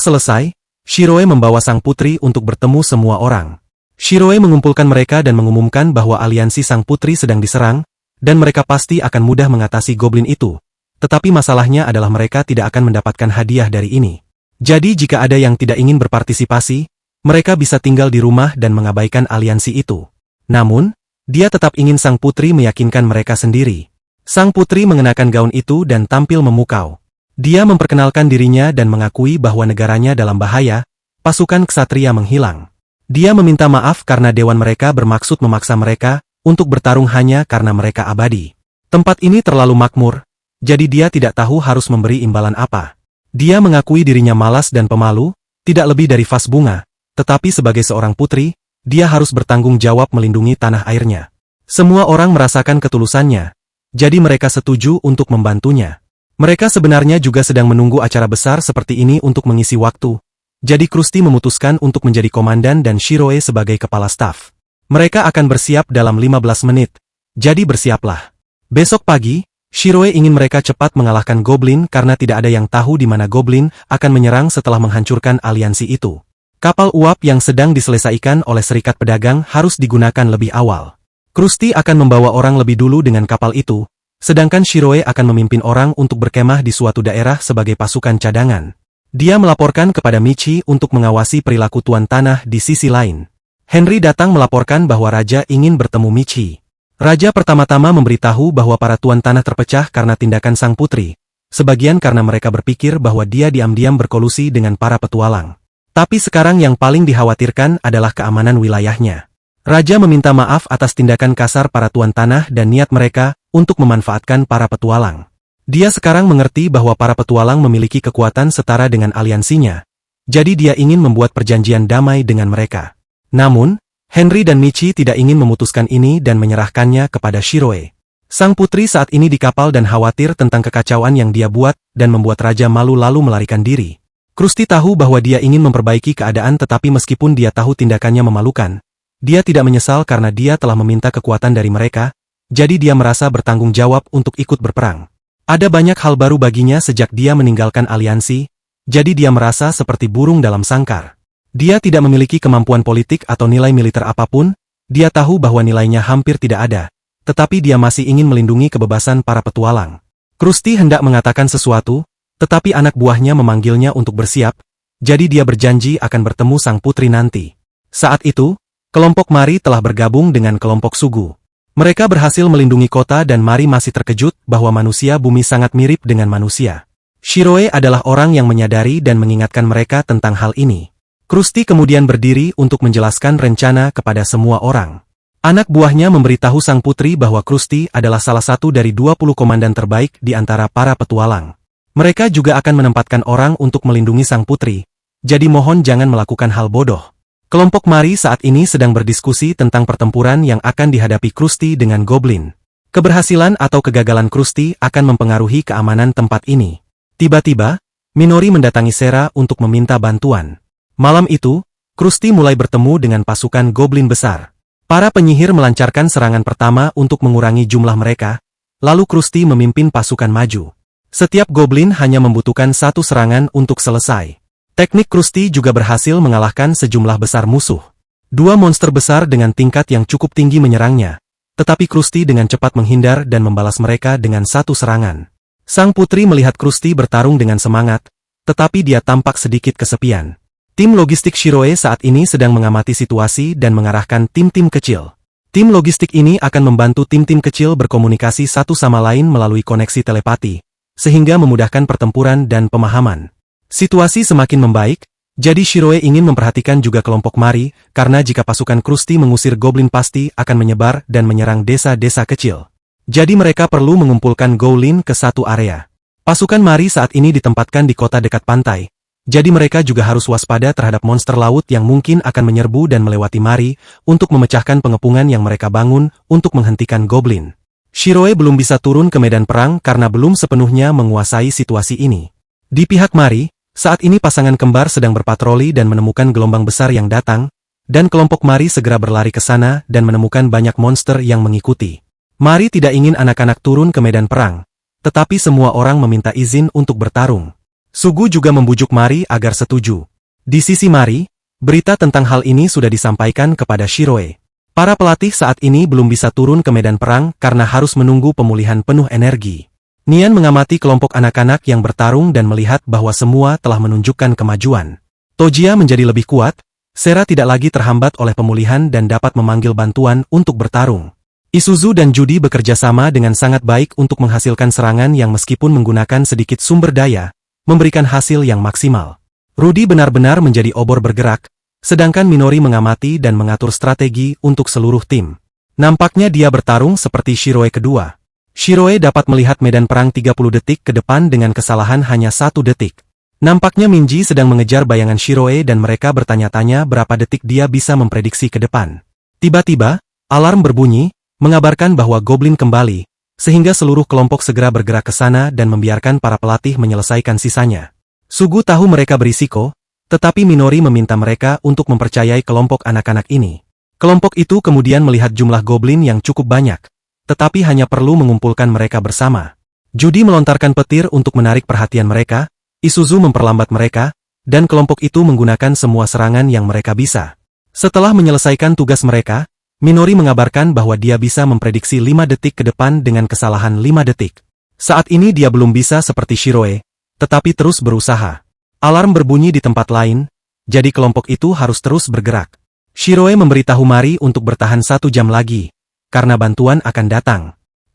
selesai, Shiroe membawa sang putri untuk bertemu semua orang. Shiroe mengumpulkan mereka dan mengumumkan bahwa aliansi sang putri sedang diserang, dan mereka pasti akan mudah mengatasi goblin itu, tetapi masalahnya adalah mereka tidak akan mendapatkan hadiah dari ini. Jadi jika ada yang tidak ingin berpartisipasi, mereka bisa tinggal di rumah dan mengabaikan aliansi itu. Namun, dia tetap ingin sang putri meyakinkan mereka sendiri. Sang putri mengenakan gaun itu dan tampil memukau. Dia memperkenalkan dirinya dan mengakui bahwa negaranya dalam bahaya, pasukan ksatria menghilang. Dia meminta maaf karena dewan mereka bermaksud memaksa mereka untuk bertarung hanya karena mereka abadi. Tempat ini terlalu makmur, jadi dia tidak tahu harus memberi imbalan apa. Dia mengakui dirinya malas dan pemalu, tidak lebih dari vas bunga, tetapi sebagai seorang putri, dia harus bertanggung jawab melindungi tanah airnya. Semua orang merasakan ketulusannya, jadi mereka setuju untuk membantunya. Mereka sebenarnya juga sedang menunggu acara besar seperti ini untuk mengisi waktu, jadi Krusty memutuskan untuk menjadi komandan dan Shiroe sebagai kepala staf. Mereka akan bersiap dalam 15 menit, jadi bersiaplah. Besok pagi, Shiroe ingin mereka cepat mengalahkan Goblin karena tidak ada yang tahu di mana Goblin akan menyerang setelah menghancurkan aliansi itu. Kapal uap yang sedang diselesaikan oleh serikat pedagang harus digunakan lebih awal. Krusty akan membawa orang lebih dulu dengan kapal itu, sedangkan Shiroe akan memimpin orang untuk berkemah di suatu daerah sebagai pasukan cadangan. Dia melaporkan kepada Michi untuk mengawasi perilaku tuan tanah di sisi lain. Henry datang melaporkan bahwa raja ingin bertemu Michi. Raja pertama-tama memberitahu bahwa para tuan tanah terpecah karena tindakan sang putri, sebagian karena mereka berpikir bahwa dia diam-diam berkolusi dengan para petualang. Tapi sekarang yang paling dikhawatirkan adalah keamanan wilayahnya. Raja meminta maaf atas tindakan kasar para tuan tanah dan niat mereka untuk memanfaatkan para petualang. Dia sekarang mengerti bahwa para petualang memiliki kekuatan setara dengan aliansinya, jadi dia ingin membuat perjanjian damai dengan mereka. Namun, Henry dan Michi tidak ingin memutuskan ini dan menyerahkannya kepada Shiroe. Sang putri saat ini di kapal dan khawatir tentang kekacauan yang dia buat dan membuat raja malu lalu melarikan diri. Krusty tahu bahwa dia ingin memperbaiki keadaan tetapi meskipun dia tahu tindakannya memalukan, dia tidak menyesal karena dia telah meminta kekuatan dari mereka, jadi dia merasa bertanggung jawab untuk ikut berperang. Ada banyak hal baru baginya sejak dia meninggalkan aliansi, jadi dia merasa seperti burung dalam sangkar. Dia tidak memiliki kemampuan politik atau nilai militer apapun, dia tahu bahwa nilainya hampir tidak ada, tetapi dia masih ingin melindungi kebebasan para petualang. Krusty hendak mengatakan sesuatu, tetapi anak buahnya memanggilnya untuk bersiap, jadi dia berjanji akan bertemu sang putri nanti. Saat itu, kelompok Mari telah bergabung dengan kelompok Sugu. Mereka berhasil melindungi kota dan Mari masih terkejut bahwa manusia bumi sangat mirip dengan manusia. Shiroe adalah orang yang menyadari dan mengingatkan mereka tentang hal ini. Krusty kemudian berdiri untuk menjelaskan rencana kepada semua orang. Anak buahnya memberitahu sang putri bahwa Krusty adalah salah satu dari 20 komandan terbaik di antara para petualang. Mereka juga akan menempatkan orang untuk melindungi sang putri, jadi mohon jangan melakukan hal bodoh. Kelompok Mari saat ini sedang berdiskusi tentang pertempuran yang akan dihadapi Krusty dengan Goblin. Keberhasilan atau kegagalan Krusty akan mempengaruhi keamanan tempat ini. Tiba-tiba, Minori mendatangi Sera untuk meminta bantuan. Malam itu, Krusty mulai bertemu dengan pasukan Goblin besar. Para penyihir melancarkan serangan pertama untuk mengurangi jumlah mereka, lalu Krusty memimpin pasukan maju. Setiap Goblin hanya membutuhkan satu serangan untuk selesai. Teknik Krusty juga berhasil mengalahkan sejumlah besar musuh. Dua monster besar dengan tingkat yang cukup tinggi menyerangnya, tetapi Krusty dengan cepat menghindar dan membalas mereka dengan satu serangan. Sang putri melihat Krusty bertarung dengan semangat, tetapi dia tampak sedikit kesepian. Tim logistik Shiroe saat ini sedang mengamati situasi dan mengarahkan tim-tim kecil. Tim logistik ini akan membantu tim-tim kecil berkomunikasi satu sama lain melalui koneksi telepati, sehingga memudahkan pertempuran dan pemahaman. Situasi semakin membaik, jadi Shiroe ingin memperhatikan juga kelompok Mari, karena jika pasukan Krusty mengusir Goblin pasti akan menyebar dan menyerang desa-desa kecil. Jadi mereka perlu mengumpulkan Goblin ke satu area. Pasukan Mari saat ini ditempatkan di kota dekat pantai, jadi mereka juga harus waspada terhadap monster laut yang mungkin akan menyerbu dan melewati Mari untuk memecahkan pengepungan yang mereka bangun untuk menghentikan Goblin. Shiroe belum bisa turun ke medan perang karena belum sepenuhnya menguasai situasi ini. Di pihak Mari, saat ini pasangan kembar sedang berpatroli dan menemukan gelombang besar yang datang, dan kelompok Mari segera berlari ke sana dan menemukan banyak monster yang mengikuti. Mari tidak ingin anak-anak turun ke medan perang, tetapi semua orang meminta izin untuk bertarung. Sugu juga membujuk Mari agar setuju. Di sisi Mari, berita tentang hal ini sudah disampaikan kepada Shiroe. Para pelatih saat ini belum bisa turun ke medan perang karena harus menunggu pemulihan penuh energi. Nian mengamati kelompok anak-anak yang bertarung dan melihat bahwa semua telah menunjukkan kemajuan. Tojia menjadi lebih kuat, Sera tidak lagi terhambat oleh pemulihan dan dapat memanggil bantuan untuk bertarung. Isuzu dan Judy bekerja sama dengan sangat baik untuk menghasilkan serangan yang meskipun menggunakan sedikit sumber daya, memberikan hasil yang maksimal. Rudy benar-benar menjadi obor bergerak, sedangkan Minori mengamati dan mengatur strategi untuk seluruh tim. Nampaknya dia bertarung seperti Shiroe kedua. Shiroe dapat melihat medan perang 30 detik ke depan dengan kesalahan hanya 1 detik. Nampaknya Minji sedang mengejar bayangan Shiroe dan mereka bertanya-tanya berapa detik dia bisa memprediksi ke depan. Tiba-tiba, alarm berbunyi, mengabarkan bahwa Goblin kembali, sehingga seluruh kelompok segera bergerak ke sana dan membiarkan para pelatih menyelesaikan sisanya. Sugu tahu mereka berisiko, tetapi Minori meminta mereka untuk mempercayai kelompok anak-anak ini. Kelompok itu kemudian melihat jumlah Goblin yang cukup banyak, tetapi hanya perlu mengumpulkan mereka bersama. Judy melontarkan petir untuk menarik perhatian mereka, Isuzu memperlambat mereka, dan kelompok itu menggunakan semua serangan yang mereka bisa. Setelah menyelesaikan tugas mereka, Minori mengabarkan bahwa dia bisa memprediksi 5 detik ke depan dengan kesalahan 5 detik. Saat ini dia belum bisa seperti Shiroe, tetapi terus berusaha. Alarm berbunyi di tempat lain, jadi kelompok itu harus terus bergerak. Shiroe memberitahu Mari untuk bertahan 1 jam lagi, karena bantuan akan datang.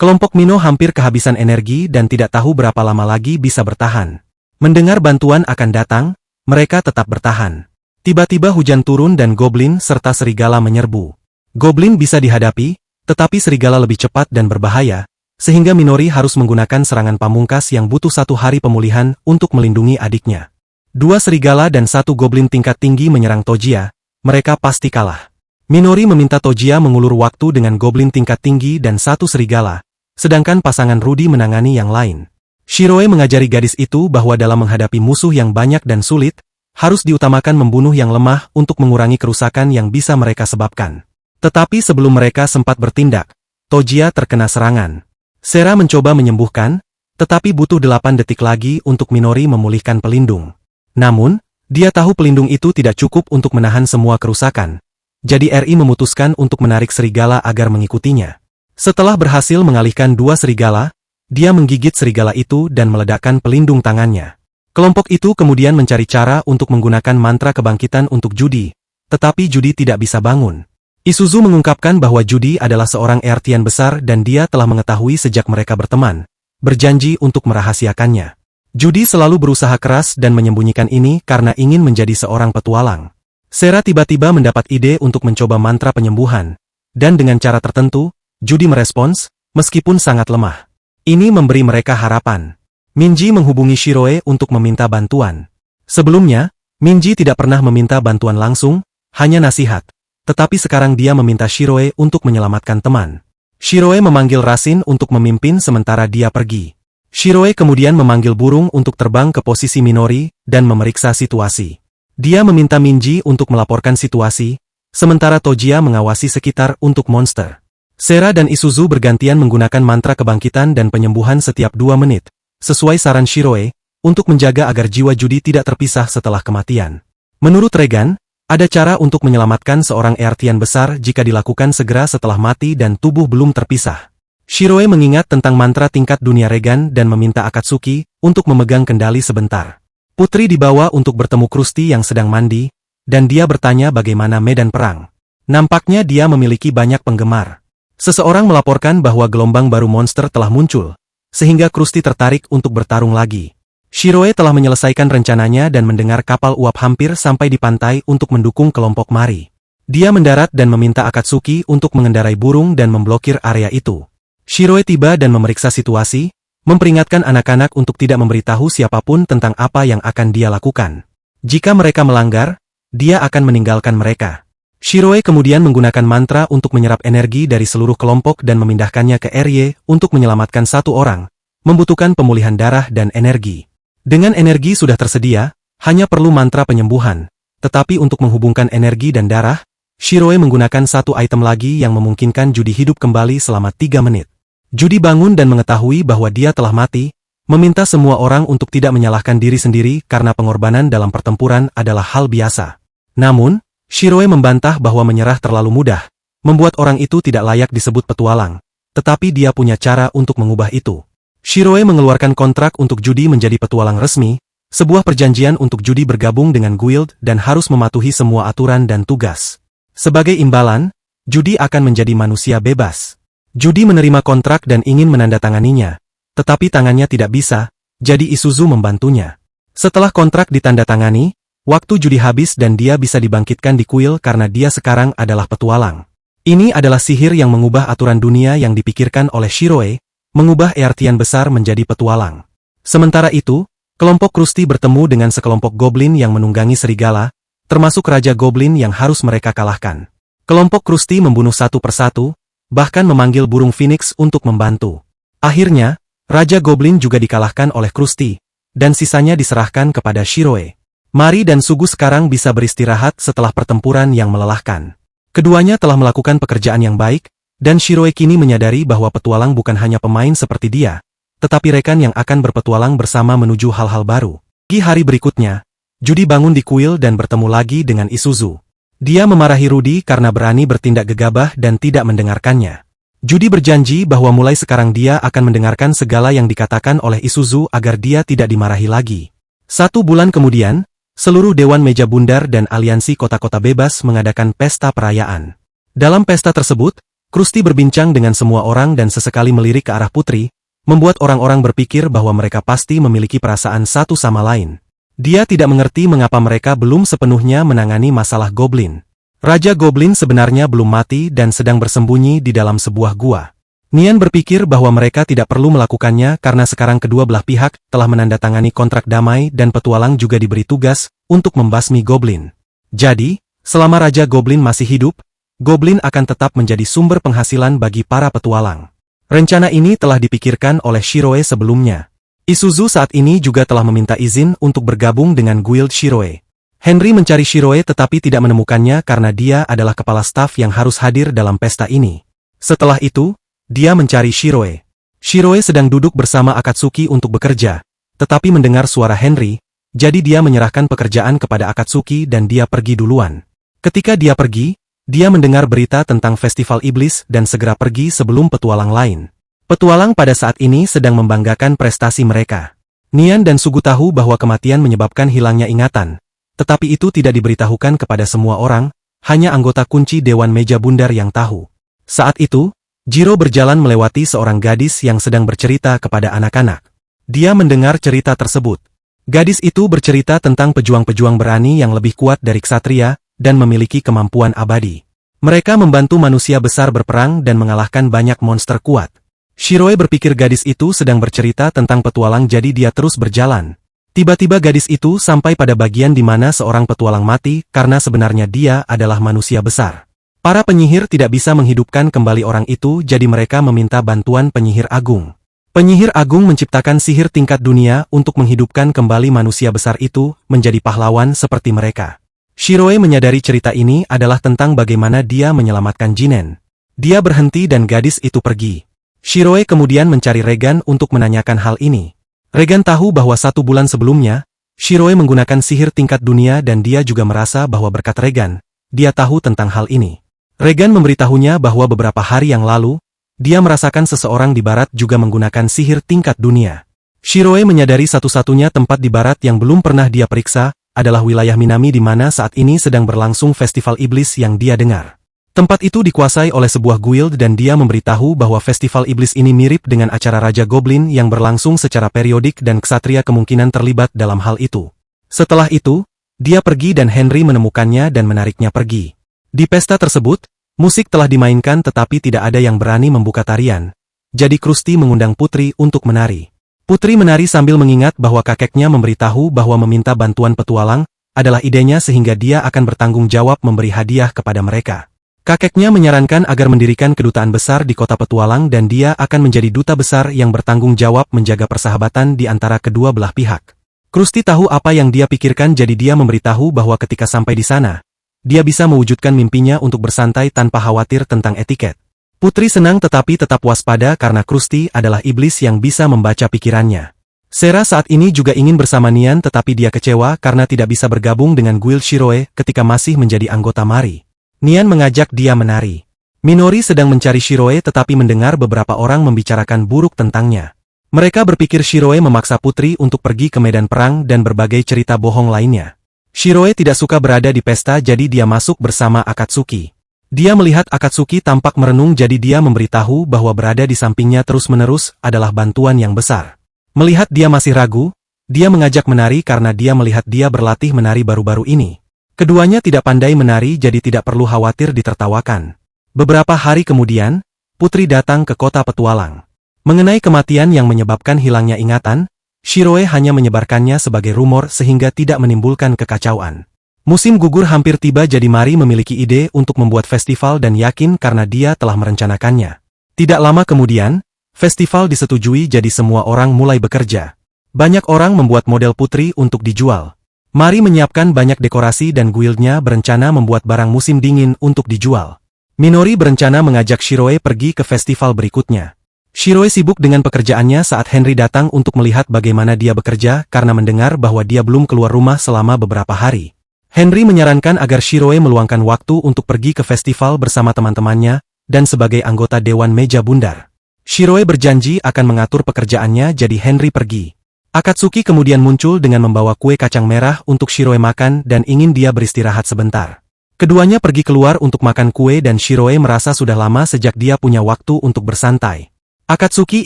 Kelompok Mino hampir kehabisan energi dan tidak tahu berapa lama lagi bisa bertahan. Mendengar bantuan akan datang, mereka tetap bertahan. Tiba-tiba hujan turun dan Goblin serta serigala menyerbu. Goblin bisa dihadapi, tetapi serigala lebih cepat dan berbahaya, sehingga Minori harus menggunakan serangan pamungkas yang butuh 1 hari pemulihan untuk melindungi adiknya. 2 serigala dan 1 Goblin tingkat tinggi menyerang Tojia, mereka pasti kalah. Minori meminta Tojia mengulur waktu dengan Goblin tingkat tinggi dan 1 serigala, sedangkan pasangan Rudy menangani yang lain. Shiroe mengajari gadis itu bahwa dalam menghadapi musuh yang banyak dan sulit, harus diutamakan membunuh yang lemah untuk mengurangi kerusakan yang bisa mereka sebabkan. Tetapi sebelum mereka sempat bertindak, Tojia terkena serangan. Sera mencoba menyembuhkan, tetapi butuh 8 detik lagi untuk Minori memulihkan pelindung. Namun, dia tahu pelindung itu tidak cukup untuk menahan semua kerusakan. Jadi RI memutuskan untuk menarik serigala agar mengikutinya. Setelah berhasil mengalihkan 2 serigala, dia menggigit serigala itu dan meledakkan pelindung tangannya. Kelompok itu kemudian mencari cara untuk menggunakan mantra kebangkitan untuk Judy, tetapi Judy tidak bisa bangun. Isuzu mengungkapkan bahwa Judy adalah seorang Earthian besar dan dia telah mengetahui sejak mereka berteman, berjanji untuk merahasiakannya. Judy selalu berusaha keras dan menyembunyikan ini karena ingin menjadi seorang petualang. Sera tiba-tiba mendapat ide untuk mencoba mantra penyembuhan, dan dengan cara tertentu, Judy merespons, meskipun sangat lemah. Ini memberi mereka harapan. Minji menghubungi Shiroe untuk meminta bantuan. Sebelumnya, Minji tidak pernah meminta bantuan langsung, hanya nasihat. Tetapi sekarang dia meminta Shiroe untuk menyelamatkan teman. Shiroe memanggil Rasin untuk memimpin sementara dia pergi. Shiroe kemudian memanggil burung untuk terbang ke posisi Minori dan memeriksa situasi. Dia meminta Minji untuk melaporkan situasi, sementara Tojia mengawasi sekitar untuk monster. Sera dan Isuzu bergantian menggunakan mantra kebangkitan dan penyembuhan setiap 2 menit, sesuai saran Shiroe, untuk menjaga agar jiwa Judy tidak terpisah setelah kematian. Menurut Regan, ada cara untuk menyelamatkan seorang Earthian besar jika dilakukan segera setelah mati dan tubuh belum terpisah. Shiroe mengingat tentang mantra tingkat dunia Regan dan meminta Akatsuki untuk memegang kendali sebentar. Putri dibawa untuk bertemu Krusty yang sedang mandi, dan dia bertanya bagaimana medan perang. Nampaknya dia memiliki banyak penggemar. Seseorang melaporkan bahwa gelombang baru monster telah muncul, sehingga Krusty tertarik untuk bertarung lagi. Shiroe telah menyelesaikan rencananya dan mendengar kapal uap hampir sampai di pantai untuk mendukung kelompok Mari. Dia mendarat dan meminta Akatsuki untuk mengendarai burung dan memblokir area itu. Shiroe tiba dan memeriksa situasi, memperingatkan anak-anak untuk tidak memberitahu siapapun tentang apa yang akan dia lakukan. Jika mereka melanggar, dia akan meninggalkan mereka. Shiroe kemudian menggunakan mantra untuk menyerap energi dari seluruh kelompok dan memindahkannya ke Rye untuk menyelamatkan 1 orang, membutuhkan pemulihan darah dan energi. Dengan energi sudah tersedia, hanya perlu mantra penyembuhan, tetapi untuk menghubungkan energi dan darah, Shiroe menggunakan 1 item lagi yang memungkinkan Judy hidup kembali selama 3 menit. Judy bangun dan mengetahui bahwa dia telah mati, meminta semua orang untuk tidak menyalahkan diri sendiri karena pengorbanan dalam pertempuran adalah hal biasa. Namun, Shiroe membantah bahwa menyerah terlalu mudah, membuat orang itu tidak layak disebut petualang, tetapi dia punya cara untuk mengubah itu. Shiroe mengeluarkan kontrak untuk judi menjadi petualang resmi, sebuah perjanjian untuk judi bergabung dengan guild dan harus mematuhi semua aturan dan tugas. Sebagai imbalan, judi akan menjadi manusia bebas. Judi menerima kontrak dan ingin menandatanganinya, tetapi tangannya tidak bisa, jadi Isuzu membantunya. Setelah kontrak ditandatangani, waktu judi habis dan dia bisa dibangkitkan di kuil karena dia sekarang adalah petualang. Ini adalah sihir yang mengubah aturan dunia yang dipikirkan oleh Shiroe, mengubah Earthian besar menjadi petualang. Sementara itu, kelompok Krusty bertemu dengan sekelompok goblin yang menunggangi serigala, termasuk Raja Goblin yang harus mereka kalahkan. Kelompok Krusty membunuh satu persatu, bahkan memanggil burung Phoenix untuk membantu. Akhirnya, Raja Goblin juga dikalahkan oleh Krusty, dan sisanya diserahkan kepada Shiroe. Mari dan Sugu sekarang bisa beristirahat setelah pertempuran yang melelahkan. Keduanya telah melakukan pekerjaan yang baik, dan Shiroe kini menyadari bahwa petualang bukan hanya pemain seperti dia, tetapi rekan yang akan berpetualang bersama menuju hal-hal baru. Di hari berikutnya, Judy bangun di kuil dan bertemu lagi dengan Isuzu. Dia memarahi Rudy karena berani bertindak gegabah dan tidak mendengarkannya. Judy berjanji bahwa mulai sekarang dia akan mendengarkan segala yang dikatakan oleh Isuzu agar dia tidak dimarahi lagi. 1 bulan kemudian, seluruh Dewan Meja Bundar dan Aliansi Kota-Kota Bebas mengadakan pesta perayaan. Dalam pesta tersebut, Krusty berbincang dengan semua orang dan sesekali melirik ke arah Putri, membuat orang-orang berpikir bahwa mereka pasti memiliki perasaan satu sama lain. Dia tidak mengerti mengapa mereka belum sepenuhnya menangani masalah Goblin. Raja Goblin sebenarnya belum mati dan sedang bersembunyi di dalam sebuah gua. Nian berpikir bahwa mereka tidak perlu melakukannya karena sekarang kedua belah pihak telah menandatangani kontrak damai dan petualang juga diberi tugas untuk membasmi Goblin. Jadi, selama Raja Goblin masih hidup, Goblin akan tetap menjadi sumber penghasilan bagi para petualang. Rencana ini telah dipikirkan oleh Shiroe sebelumnya. Isuzu saat ini juga telah meminta izin untuk bergabung dengan guild Shiroe. Henry mencari Shiroe tetapi tidak menemukannya karena dia adalah kepala staf yang harus hadir dalam pesta ini. Setelah itu, dia mencari Shiroe. Shiroe sedang duduk bersama Akatsuki untuk bekerja, tetapi mendengar suara Henry, jadi dia menyerahkan pekerjaan kepada Akatsuki dan dia pergi duluan. Ketika dia pergi, dia mendengar berita tentang Festival Iblis dan segera pergi sebelum petualang lain. Petualang pada saat ini sedang membanggakan prestasi mereka. Nian dan Sugu tahu bahwa kematian menyebabkan hilangnya ingatan, tetapi itu tidak diberitahukan kepada semua orang, hanya anggota kunci Dewan Meja Bundar yang tahu. Saat itu, Jiro berjalan melewati seorang gadis yang sedang bercerita kepada anak-anak. Dia mendengar cerita tersebut. Gadis itu bercerita tentang pejuang-pejuang berani yang lebih kuat dari ksatria, dan memiliki kemampuan abadi. Mereka membantu manusia besar berperang dan mengalahkan banyak monster kuat. Shiroe berpikir gadis itu sedang bercerita tentang petualang jadi dia terus berjalan. Tiba-tiba gadis itu sampai pada bagian di mana seorang petualang mati karena sebenarnya dia adalah manusia besar. Para penyihir tidak bisa menghidupkan kembali orang itu jadi mereka meminta bantuan penyihir agung. Penyihir agung menciptakan sihir tingkat dunia untuk menghidupkan kembali manusia besar itu menjadi pahlawan seperti mereka. Shiroe menyadari cerita ini adalah tentang bagaimana dia menyelamatkan Jinen. Dia berhenti dan gadis itu pergi. Shiroe kemudian mencari Regan untuk menanyakan hal ini. Regan tahu bahwa 1 bulan sebelumnya, Shiroe menggunakan sihir tingkat dunia dan dia juga merasa bahwa berkat Regan, dia tahu tentang hal ini. Regan memberitahunya bahwa beberapa hari yang lalu, dia merasakan seseorang di barat juga menggunakan sihir tingkat dunia. Shiroe menyadari satu-satunya tempat di barat yang belum pernah dia periksa, adalah wilayah Minami di mana saat ini sedang berlangsung Festival Iblis yang dia dengar. Tempat itu dikuasai oleh sebuah guild dan dia memberitahu bahwa Festival Iblis ini mirip dengan acara Raja Goblin yang berlangsung secara periodik dan ksatria kemungkinan terlibat dalam hal itu. Setelah itu, dia pergi dan Henry menemukannya dan menariknya pergi. Di pesta tersebut, musik telah dimainkan tetapi tidak ada yang berani membuka tarian. Jadi Krusty mengundang Putri untuk menari. Putri menari sambil mengingat bahwa kakeknya memberitahu bahwa meminta bantuan petualang adalah idenya sehingga dia akan bertanggung jawab memberi hadiah kepada mereka. Kakeknya menyarankan agar mendirikan kedutaan besar di kota petualang dan dia akan menjadi duta besar yang bertanggung jawab menjaga persahabatan di antara kedua belah pihak. Krusty tahu apa yang dia pikirkan jadi dia memberitahu bahwa ketika sampai di sana, dia bisa mewujudkan mimpinya untuk bersantai tanpa khawatir tentang etiket. Putri senang tetapi tetap waspada karena Krusty adalah iblis yang bisa membaca pikirannya. Sera saat ini juga ingin bersama Nian tetapi dia kecewa karena tidak bisa bergabung dengan guild Shiroe ketika masih menjadi anggota Mari. Nian mengajak dia menari. Minori sedang mencari Shiroe tetapi mendengar beberapa orang membicarakan buruk tentangnya. Mereka berpikir Shiroe memaksa putri untuk pergi ke medan perang dan berbagai cerita bohong lainnya. Shiroe tidak suka berada di pesta jadi dia masuk bersama Akatsuki. Dia melihat Akatsuki tampak merenung jadi dia memberitahu bahwa berada di sampingnya terus-menerus adalah bantuan yang besar. Melihat dia masih ragu, dia mengajak menari karena dia melihat dia berlatih menari baru-baru ini. Keduanya tidak pandai menari jadi tidak perlu khawatir ditertawakan. Beberapa hari kemudian, putri datang ke kota petualang. Mengenai kematian yang menyebabkan hilangnya ingatan, Shiroe hanya menyebarkannya sebagai rumor sehingga tidak menimbulkan kekacauan. Musim gugur hampir tiba jadi Mari memiliki ide untuk membuat festival dan yakin karena dia telah merencanakannya. Tidak lama kemudian, festival disetujui jadi semua orang mulai bekerja. Banyak orang membuat model putri untuk dijual. Mari menyiapkan banyak dekorasi dan guildnya berencana membuat barang musim dingin untuk dijual. Minori berencana mengajak Shiroe pergi ke festival berikutnya. Shiroe sibuk dengan pekerjaannya saat Henry datang untuk melihat bagaimana dia bekerja karena mendengar bahwa dia belum keluar rumah selama beberapa hari. Henry menyarankan agar Shiroe meluangkan waktu untuk pergi ke festival bersama teman-temannya dan sebagai anggota Dewan Meja Bundar. Shiroe berjanji akan mengatur pekerjaannya jadi Henry pergi. Akatsuki kemudian muncul dengan membawa kue kacang merah untuk Shiroe makan dan ingin dia beristirahat sebentar. Keduanya pergi keluar untuk makan kue dan Shiroe merasa sudah lama sejak dia punya waktu untuk bersantai. Akatsuki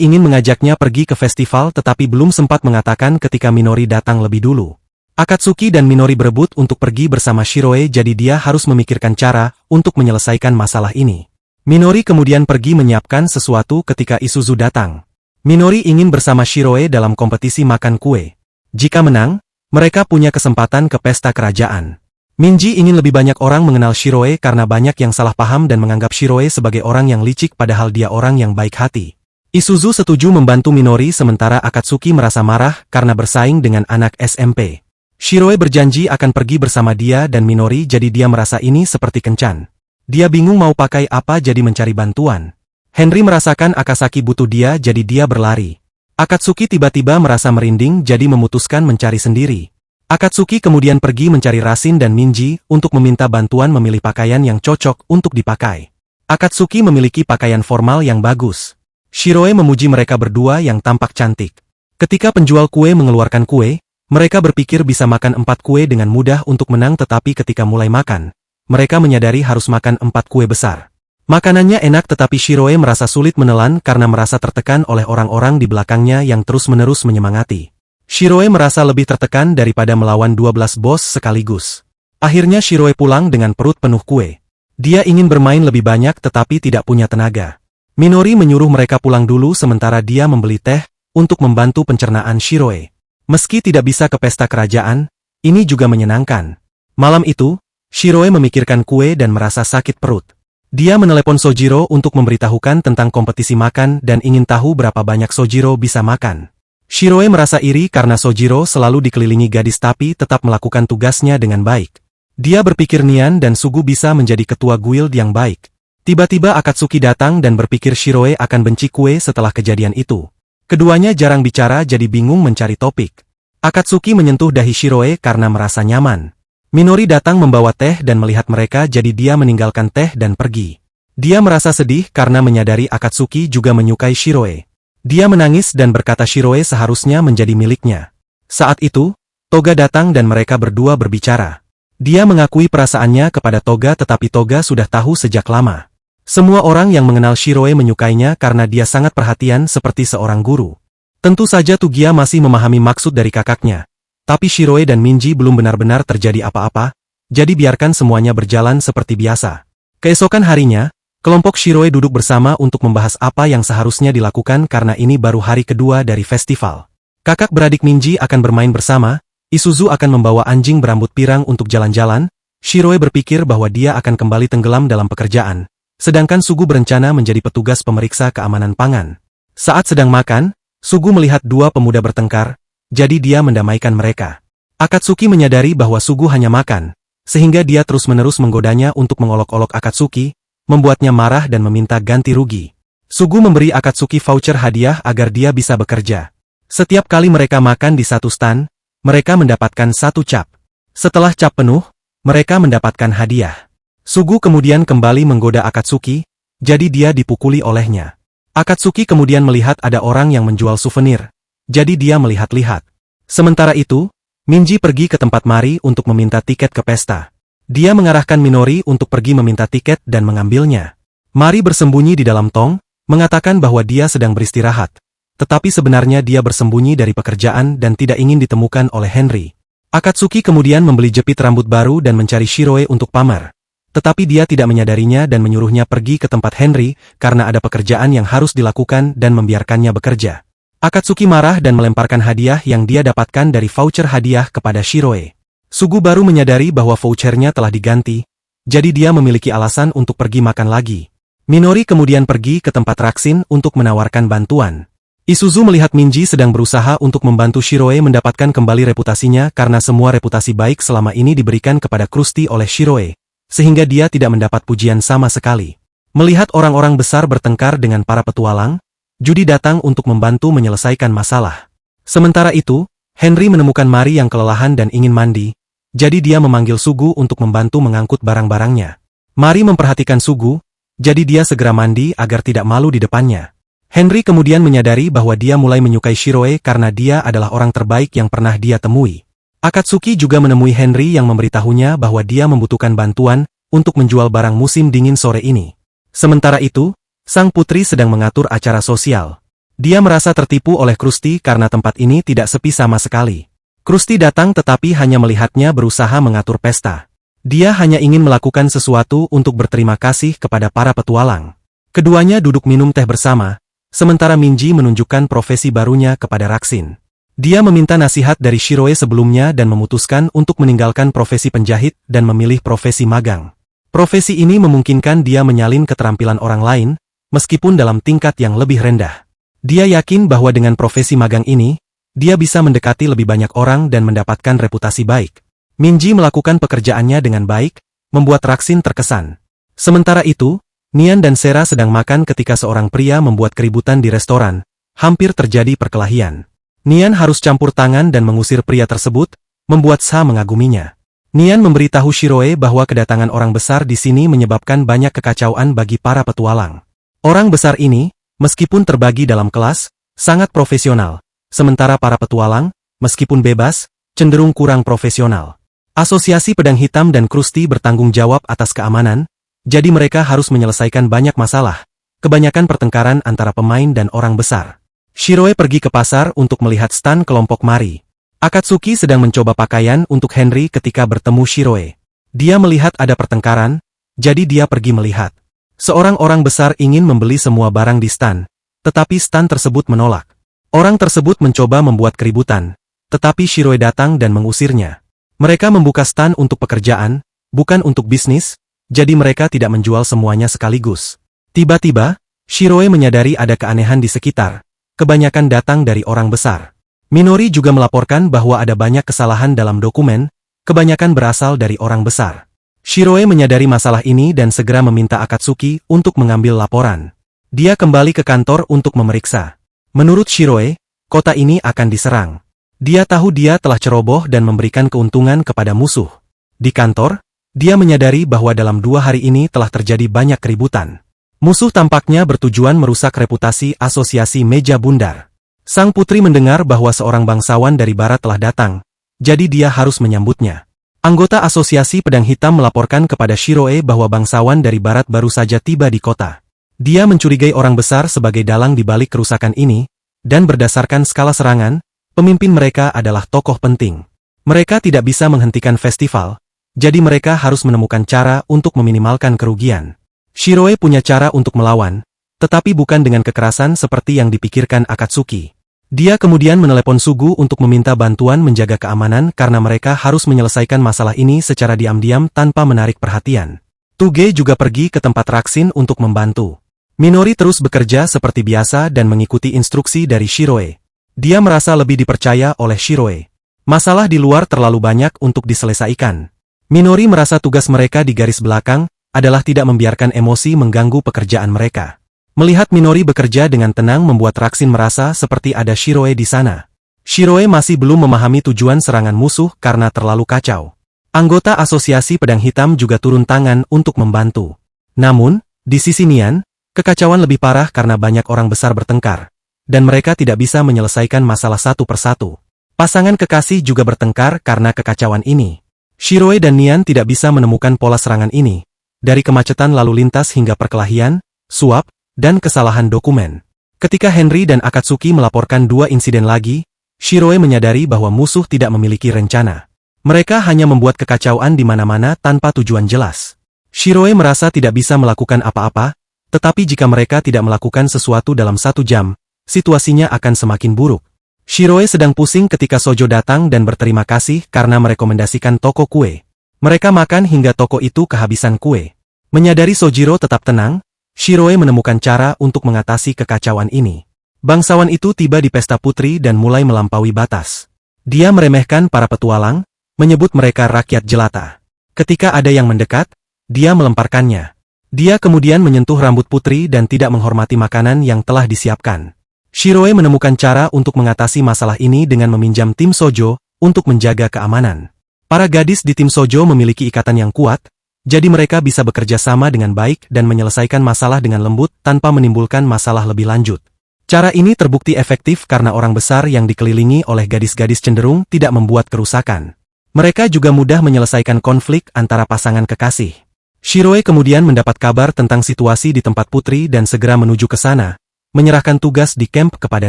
ingin mengajaknya pergi ke festival tetapi belum sempat mengatakan ketika Minori datang lebih dulu. Akatsuki dan Minori berebut untuk pergi bersama Shiroe jadi dia harus memikirkan cara untuk menyelesaikan masalah ini. Minori kemudian pergi menyiapkan sesuatu ketika Isuzu datang. Minori ingin bersama Shiroe dalam kompetisi makan kue. Jika menang, mereka punya kesempatan ke pesta kerajaan. Minji ingin lebih banyak orang mengenal Shiroe karena banyak yang salah paham dan menganggap Shiroe sebagai orang yang licik padahal dia orang yang baik hati. Isuzu setuju membantu Minori sementara Akatsuki merasa marah karena bersaing dengan anak SMP. Shiroe berjanji akan pergi bersama dia dan Minori jadi dia merasa ini seperti kencan. Dia bingung mau pakai apa jadi mencari bantuan. Henry merasakan Akasaki butuh dia jadi dia berlari. Akatsuki tiba-tiba merasa merinding jadi memutuskan mencari sendiri. Akatsuki kemudian pergi mencari Rasin dan Minji untuk meminta bantuan memilih pakaian yang cocok untuk dipakai. Akatsuki memiliki pakaian formal yang bagus. Shiroe memuji mereka berdua yang tampak cantik. Ketika penjual kue mengeluarkan kue, mereka berpikir bisa makan 4 kue dengan mudah untuk menang tetapi ketika mulai makan, mereka menyadari harus makan 4 kue besar. Makanannya enak tetapi Shiroe merasa sulit menelan karena merasa tertekan oleh orang-orang di belakangnya yang terus-menerus menyemangati. Shiroe merasa lebih tertekan daripada melawan 12 bos sekaligus. Akhirnya Shiroe pulang dengan perut penuh kue. Dia ingin bermain lebih banyak tetapi tidak punya tenaga. Minori menyuruh mereka pulang dulu sementara dia membeli teh untuk membantu pencernaan Shiroe. Meski tidak bisa ke pesta kerajaan, ini juga menyenangkan. Malam itu, Shiroe memikirkan kue dan merasa sakit perut. Dia menelepon Sojiro untuk memberitahukan tentang kompetisi makan dan ingin tahu berapa banyak Sojiro bisa makan. Shiroe merasa iri karena Sojiro selalu dikelilingi gadis tapi tetap melakukan tugasnya dengan baik. Dia berpikir Nian dan Sugu bisa menjadi ketua guild yang baik. Tiba-tiba Akatsuki datang dan berpikir Shiroe akan benci kue setelah kejadian itu. Keduanya jarang bicara jadi bingung mencari topik. Akatsuki menyentuh dahi Shiroe karena merasa nyaman. Minori datang membawa teh dan melihat mereka jadi dia meninggalkan teh dan pergi. Dia merasa sedih karena menyadari Akatsuki juga menyukai Shiroe. Dia menangis dan berkata Shiroe seharusnya menjadi miliknya. Saat itu, Toga datang dan mereka berdua berbicara. Dia mengakui perasaannya kepada Toga tetapi Toga sudah tahu sejak lama. Semua orang yang mengenal Shiroe menyukainya karena dia sangat perhatian seperti seorang guru. Tentu saja Tugia masih memahami maksud dari kakaknya. Tapi Shiroe dan Minji belum benar-benar terjadi apa-apa, jadi biarkan semuanya berjalan seperti biasa. Keesokan harinya, kelompok Shiroe duduk bersama untuk membahas apa yang seharusnya dilakukan karena ini baru hari kedua dari festival. Kakak beradik Minji akan bermain bersama, Isuzu akan membawa anjing berambut pirang untuk jalan-jalan, Shiroe berpikir bahwa dia akan kembali tenggelam dalam pekerjaan. Sedangkan Sugu berencana menjadi petugas pemeriksa keamanan pangan. Saat sedang makan, Sugu melihat dua pemuda bertengkar, jadi dia mendamaikan mereka. Akatsuki menyadari bahwa Sugu hanya makan, sehingga dia terus-menerus menggodanya untuk mengolok-olok Akatsuki, membuatnya marah dan meminta ganti rugi. Sugu memberi Akatsuki voucher hadiah agar dia bisa bekerja. Setiap kali mereka makan di satu stan, mereka mendapatkan 1 cap. Setelah cap penuh, mereka mendapatkan hadiah. Sugu kemudian kembali menggoda Akatsuki, jadi dia dipukuli olehnya. Akatsuki kemudian melihat ada orang yang menjual souvenir, jadi dia melihat-lihat. Sementara itu, Minji pergi ke tempat Mari untuk meminta tiket ke pesta. Dia mengarahkan Minori untuk pergi meminta tiket dan mengambilnya. Mari bersembunyi di dalam tong, mengatakan bahwa dia sedang beristirahat. Tetapi sebenarnya dia bersembunyi dari pekerjaan dan tidak ingin ditemukan oleh Henry. Akatsuki kemudian membeli jepit rambut baru dan mencari Shiroe untuk pamer. Tetapi dia tidak menyadarinya dan menyuruhnya pergi ke tempat Henry karena ada pekerjaan yang harus dilakukan dan membiarkannya bekerja. Akatsuki marah dan melemparkan hadiah yang dia dapatkan dari voucher hadiah kepada Shiroe. Sugu baru menyadari bahwa vouchernya telah diganti, jadi dia memiliki alasan untuk pergi makan lagi. Minori kemudian pergi ke tempat Raksin untuk menawarkan bantuan. Isuzu melihat Minji sedang berusaha untuk membantu Shiroe mendapatkan kembali reputasinya karena semua reputasi baik selama ini diberikan kepada Krusty oleh Shiroe, sehingga dia tidak mendapat pujian sama sekali. Melihat orang-orang besar bertengkar dengan para petualang, Judy datang untuk membantu menyelesaikan masalah. Sementara itu, Henry menemukan Mari yang kelelahan dan ingin mandi, jadi dia memanggil Sugu untuk membantu mengangkut barang-barangnya. Mari memperhatikan Sugu, jadi dia segera mandi agar tidak malu di depannya. Henry kemudian menyadari bahwa dia mulai menyukai Shiroe karena dia adalah orang terbaik yang pernah dia temui. Akatsuki juga menemui Henry yang memberitahunya bahwa dia membutuhkan bantuan untuk menjual barang musim dingin sore ini. Sementara itu, sang putri sedang mengatur acara sosial. Dia merasa tertipu oleh Krusty karena tempat ini tidak sepi sama sekali. Krusty datang tetapi hanya melihatnya berusaha mengatur pesta. Dia hanya ingin melakukan sesuatu untuk berterima kasih kepada para petualang. Keduanya duduk minum teh bersama, sementara Minji menunjukkan profesi barunya kepada Raksin. Dia meminta nasihat dari Shiroe sebelumnya dan memutuskan untuk meninggalkan profesi penjahit dan memilih profesi magang. Profesi ini memungkinkan dia menyalin keterampilan orang lain, meskipun dalam tingkat yang lebih rendah. Dia yakin bahwa dengan profesi magang ini, dia bisa mendekati lebih banyak orang dan mendapatkan reputasi baik. Minji melakukan pekerjaannya dengan baik, membuat Raksin terkesan. Sementara itu, Nian dan Sera sedang makan ketika seorang pria membuat keributan di restoran. Hampir terjadi perkelahian. Nian harus campur tangan dan mengusir pria tersebut, membuat Sa mengaguminya. Nian memberitahu Shiroe bahwa kedatangan orang besar di sini menyebabkan banyak kekacauan bagi para petualang. Orang besar ini, meskipun terbagi dalam kelas, sangat profesional, sementara para petualang, meskipun bebas, cenderung kurang profesional. Asosiasi Pedang Hitam dan Krusty bertanggung jawab atas keamanan, jadi mereka harus menyelesaikan banyak masalah, kebanyakan pertengkaran antara pemain dan orang besar. Shiroe pergi ke pasar untuk melihat stan kelompok Mari. Akatsuki sedang mencoba pakaian untuk Henry ketika bertemu Shiroe. Dia melihat ada pertengkaran, jadi dia pergi melihat. Seorang orang besar ingin membeli semua barang di stan, tetapi stan tersebut menolak. Orang tersebut mencoba membuat keributan, tetapi Shiroe datang dan mengusirnya. Mereka membuka stan untuk pekerjaan, bukan untuk bisnis, jadi mereka tidak menjual semuanya sekaligus. Tiba-tiba, Shiroe menyadari ada keanehan di sekitar, kebanyakan datang dari orang besar. Minori juga melaporkan bahwa ada banyak kesalahan dalam dokumen, kebanyakan berasal dari orang besar. Shiroe menyadari masalah ini dan segera meminta Akatsuki untuk mengambil laporan. Dia kembali ke kantor untuk memeriksa. Menurut Shiroe, kota ini akan diserang. Dia tahu dia telah ceroboh dan memberikan keuntungan kepada musuh. Di kantor, dia menyadari bahwa dalam 2 hari ini telah terjadi banyak keributan. Musuh tampaknya bertujuan merusak reputasi asosiasi meja bundar. Sang putri mendengar bahwa seorang bangsawan dari barat telah datang, jadi dia harus menyambutnya. Anggota asosiasi Pedang Hitam melaporkan kepada Shiroe bahwa bangsawan dari barat baru saja tiba di kota. Dia mencurigai orang besar sebagai dalang di balik kerusakan ini, dan berdasarkan skala serangan, pemimpin mereka adalah tokoh penting. Mereka tidak bisa menghentikan festival, jadi mereka harus menemukan cara untuk meminimalkan kerugian. Shiroe punya cara untuk melawan, tetapi bukan dengan kekerasan seperti yang dipikirkan Akatsuki. Dia kemudian menelepon Sugu untuk meminta bantuan menjaga keamanan karena mereka harus menyelesaikan masalah ini secara diam-diam tanpa menarik perhatian. Tuge juga pergi ke tempat Raksin untuk membantu. Minori terus bekerja seperti biasa dan mengikuti instruksi dari Shiroe. Dia merasa lebih dipercaya oleh Shiroe. Masalah di luar terlalu banyak untuk diselesaikan. Minori merasa tugas mereka di garis belakang adalah tidak membiarkan emosi mengganggu pekerjaan mereka. Melihat Minori bekerja dengan tenang membuat Raksin merasa seperti ada Shiroe di sana. Shiroe masih belum memahami tujuan serangan musuh karena terlalu kacau. Anggota asosiasi Pedang Hitam juga turun tangan untuk membantu. Namun, di sisi Nian, Kekacauan lebih parah karena banyak orang besar bertengkar, dan mereka tidak bisa menyelesaikan masalah satu persatu. Pasangan kekasih juga bertengkar karena kekacauan ini. Shiroe dan Nian tidak bisa menemukan pola serangan ini, dari kemacetan lalu lintas hingga perkelahian, suap, dan kesalahan dokumen. Ketika Henry dan Akatsuki melaporkan dua insiden lagi, Shiroe menyadari bahwa musuh tidak memiliki rencana. Mereka hanya membuat kekacauan di mana-mana tanpa tujuan jelas. Shiroe merasa tidak bisa melakukan apa-apa, tetapi jika mereka tidak melakukan sesuatu dalam 1 jam, situasinya akan semakin buruk. Shiroe sedang pusing ketika Sojo datang dan berterima kasih karena merekomendasikan toko kue. Mereka makan hingga toko itu kehabisan kue. Menyadari Sojiro tetap tenang, Shiroe menemukan cara untuk mengatasi kekacauan ini. Bangsawan itu tiba di pesta putri dan mulai melampaui batas. Dia meremehkan para petualang, menyebut mereka rakyat jelata. Ketika ada yang mendekat, dia melemparkannya. Dia kemudian menyentuh rambut putri dan tidak menghormati makanan yang telah disiapkan. Shiroe menemukan cara untuk mengatasi masalah ini dengan meminjam tim Sojo untuk menjaga keamanan. Para gadis di tim Sojo memiliki ikatan yang kuat, jadi mereka bisa bekerja sama dengan baik dan menyelesaikan masalah dengan lembut tanpa menimbulkan masalah lebih lanjut. Cara ini terbukti efektif karena orang besar yang dikelilingi oleh gadis-gadis cenderung tidak membuat kerusakan. Mereka juga mudah menyelesaikan konflik antara pasangan kekasih. Shiroe kemudian mendapat kabar tentang situasi di tempat putri dan segera menuju ke sana, menyerahkan tugas di camp kepada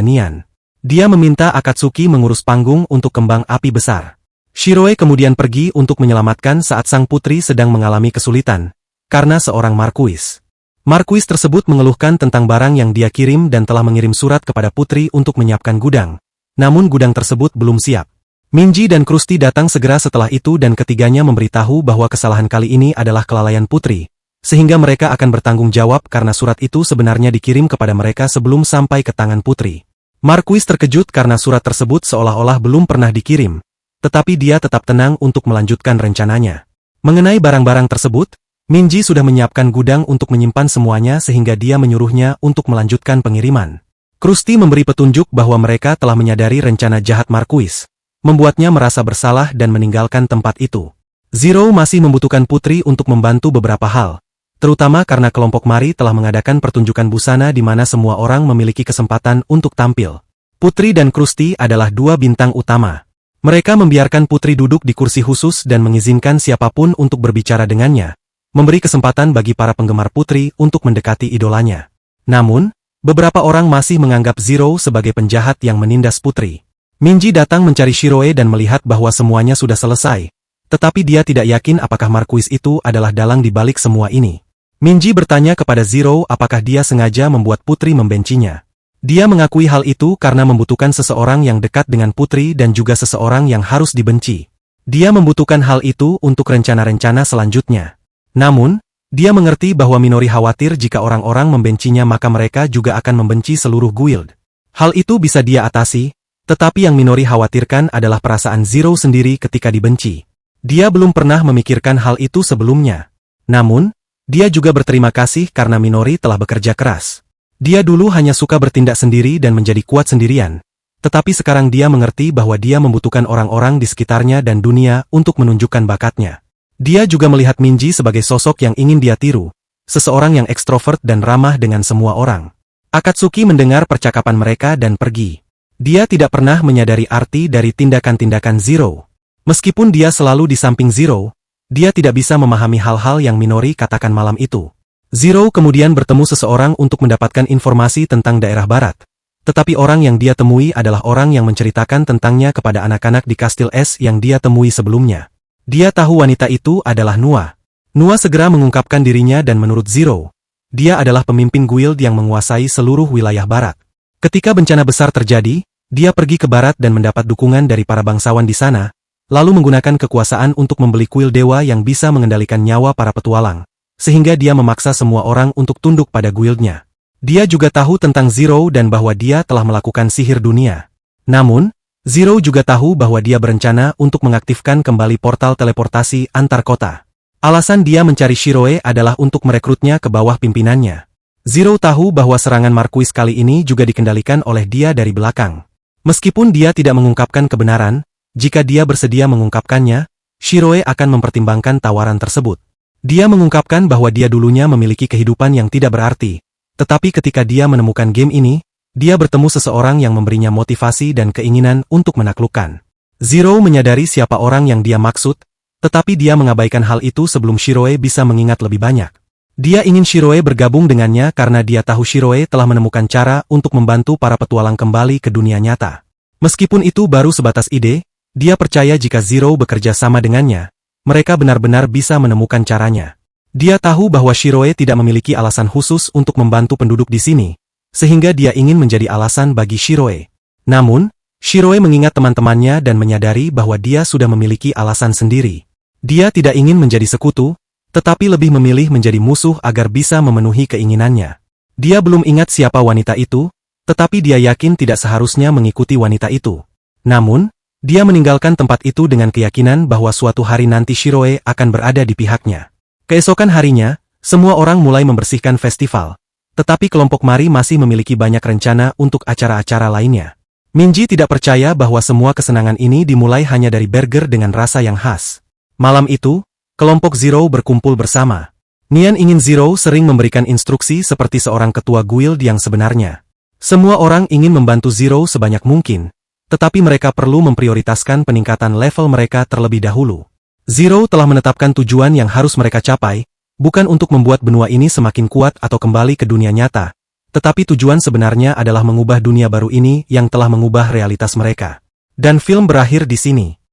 Nian. Dia meminta Akatsuki mengurus panggung untuk kembang api besar. Shiroe kemudian pergi untuk menyelamatkan saat sang putri sedang mengalami kesulitan, karena seorang markuis. Markuis tersebut mengeluhkan tentang barang yang dia kirim dan telah mengirim surat kepada putri untuk menyiapkan gudang. Namun gudang tersebut belum siap. Minji dan Krusty datang segera setelah itu dan ketiganya memberitahu bahwa kesalahan kali ini adalah kelalaian putri, sehingga mereka akan bertanggung jawab karena surat itu sebenarnya dikirim kepada mereka sebelum sampai ke tangan putri. Markuis terkejut karena surat tersebut seolah-olah belum pernah dikirim, tetapi dia tetap tenang untuk melanjutkan rencananya. Mengenai barang-barang tersebut, Minji sudah menyiapkan gudang untuk menyimpan semuanya sehingga dia menyuruhnya untuk melanjutkan pengiriman. Krusty memberi petunjuk bahwa mereka telah menyadari rencana jahat Markuis, membuatnya merasa bersalah dan meninggalkan tempat itu. Zero masih membutuhkan putri untuk membantu beberapa hal, terutama karena kelompok Mari telah mengadakan pertunjukan busana di mana semua orang memiliki kesempatan untuk tampil. Putri dan Krusty adalah dua bintang utama. Mereka membiarkan putri duduk di kursi khusus dan mengizinkan siapapun untuk berbicara dengannya, memberi kesempatan bagi para penggemar putri untuk mendekati idolanya. Namun, beberapa orang masih menganggap Zero sebagai penjahat yang menindas putri. Minji datang mencari Shiroe dan melihat bahwa semuanya sudah selesai, tetapi dia tidak yakin apakah Markuis itu adalah dalang di balik semua ini. Minji bertanya kepada Zero apakah dia sengaja membuat putri membencinya. Dia mengakui hal itu karena membutuhkan seseorang yang dekat dengan putri dan juga seseorang yang harus dibenci. Dia membutuhkan hal itu untuk rencana-rencana selanjutnya. Namun, dia mengerti bahwa Minori khawatir jika orang-orang membencinya maka mereka juga akan membenci seluruh guild. Hal itu bisa dia atasi, tetapi yang Minori khawatirkan adalah perasaan Zero sendiri ketika dibenci. Dia belum pernah memikirkan hal itu sebelumnya. Namun, dia juga berterima kasih karena Minori telah bekerja keras. Dia dulu hanya suka bertindak sendiri dan menjadi kuat sendirian. Tetapi sekarang dia mengerti bahwa dia membutuhkan orang-orang di sekitarnya dan dunia untuk menunjukkan bakatnya. Dia juga melihat Minji sebagai sosok yang ingin dia tiru, seseorang yang ekstrovert dan ramah dengan semua orang. Akatsuki mendengar percakapan mereka dan pergi. Dia tidak pernah menyadari arti dari tindakan-tindakan Zero. Meskipun dia selalu di samping Zero, dia tidak bisa memahami hal-hal yang Minori katakan malam itu. Zero kemudian bertemu seseorang untuk mendapatkan informasi tentang daerah barat. Tetapi orang yang dia temui adalah orang yang menceritakan tentangnya kepada anak-anak di Kastil Es yang dia temui sebelumnya. Dia tahu wanita itu adalah Nua. Nua segera mengungkapkan dirinya dan menurut Zero, dia adalah pemimpin guild yang menguasai seluruh wilayah barat. Ketika bencana besar terjadi, dia pergi ke barat dan mendapat dukungan dari para bangsawan di sana, lalu menggunakan kekuasaan untuk membeli kuil dewa yang bisa mengendalikan nyawa para petualang, sehingga dia memaksa semua orang untuk tunduk pada guildnya. Dia juga tahu tentang Zero dan bahwa dia telah melakukan sihir dunia. Namun, Zero juga tahu bahwa dia berencana untuk mengaktifkan kembali portal teleportasi antar kota. Alasan dia mencari Shiroe adalah untuk merekrutnya ke bawah pimpinannya. Zero tahu bahwa serangan Markuis kali ini juga dikendalikan oleh dia dari belakang. Meskipun dia tidak mengungkapkan kebenaran, jika dia bersedia mengungkapkannya, Shiroe akan mempertimbangkan tawaran tersebut. Dia mengungkapkan bahwa dia dulunya memiliki kehidupan yang tidak berarti, Tetapi ketika dia menemukan game ini, dia bertemu seseorang yang memberinya motivasi dan keinginan untuk menaklukkan. Zero menyadari siapa orang yang dia maksud, tetapi dia mengabaikan hal itu sebelum Shiroe bisa mengingat lebih banyak. Dia ingin Shiroe bergabung dengannya karena dia tahu Shiroe telah menemukan cara untuk membantu para petualang kembali ke dunia nyata. Meskipun itu baru sebatas ide, dia percaya jika Zero bekerja sama dengannya, mereka benar-benar bisa menemukan caranya. Dia tahu bahwa Shiroe tidak memiliki alasan khusus untuk membantu penduduk di sini, sehingga dia ingin menjadi alasan bagi Shiroe. Namun, Shiroe mengingat teman-temannya dan menyadari bahwa dia sudah memiliki alasan sendiri. Dia tidak ingin menjadi sekutu, tetapi lebih memilih menjadi musuh agar bisa memenuhi keinginannya. Dia belum ingat siapa wanita itu, tetapi dia yakin tidak seharusnya mengikuti wanita itu. Namun, dia meninggalkan tempat itu dengan keyakinan bahwa suatu hari nanti Shiroe akan berada di pihaknya. Keesokan harinya, semua orang mulai membersihkan festival. Tetapi kelompok Mari masih memiliki banyak rencana untuk acara-acara lainnya. Minji tidak percaya bahwa semua kesenangan ini dimulai hanya dari burger dengan rasa yang khas. Malam itu, kelompok Zero berkumpul bersama. Nian ingin Zero sering memberikan instruksi seperti seorang ketua guild yang sebenarnya. Semua orang ingin membantu Zero sebanyak mungkin, tetapi mereka perlu memprioritaskan peningkatan level mereka terlebih dahulu. Zero telah menetapkan tujuan yang harus mereka capai, bukan untuk membuat benua ini semakin kuat atau kembali ke dunia nyata, tetapi tujuan sebenarnya adalah mengubah dunia baru ini yang telah mengubah realitas mereka. Dan film berakhir di sini.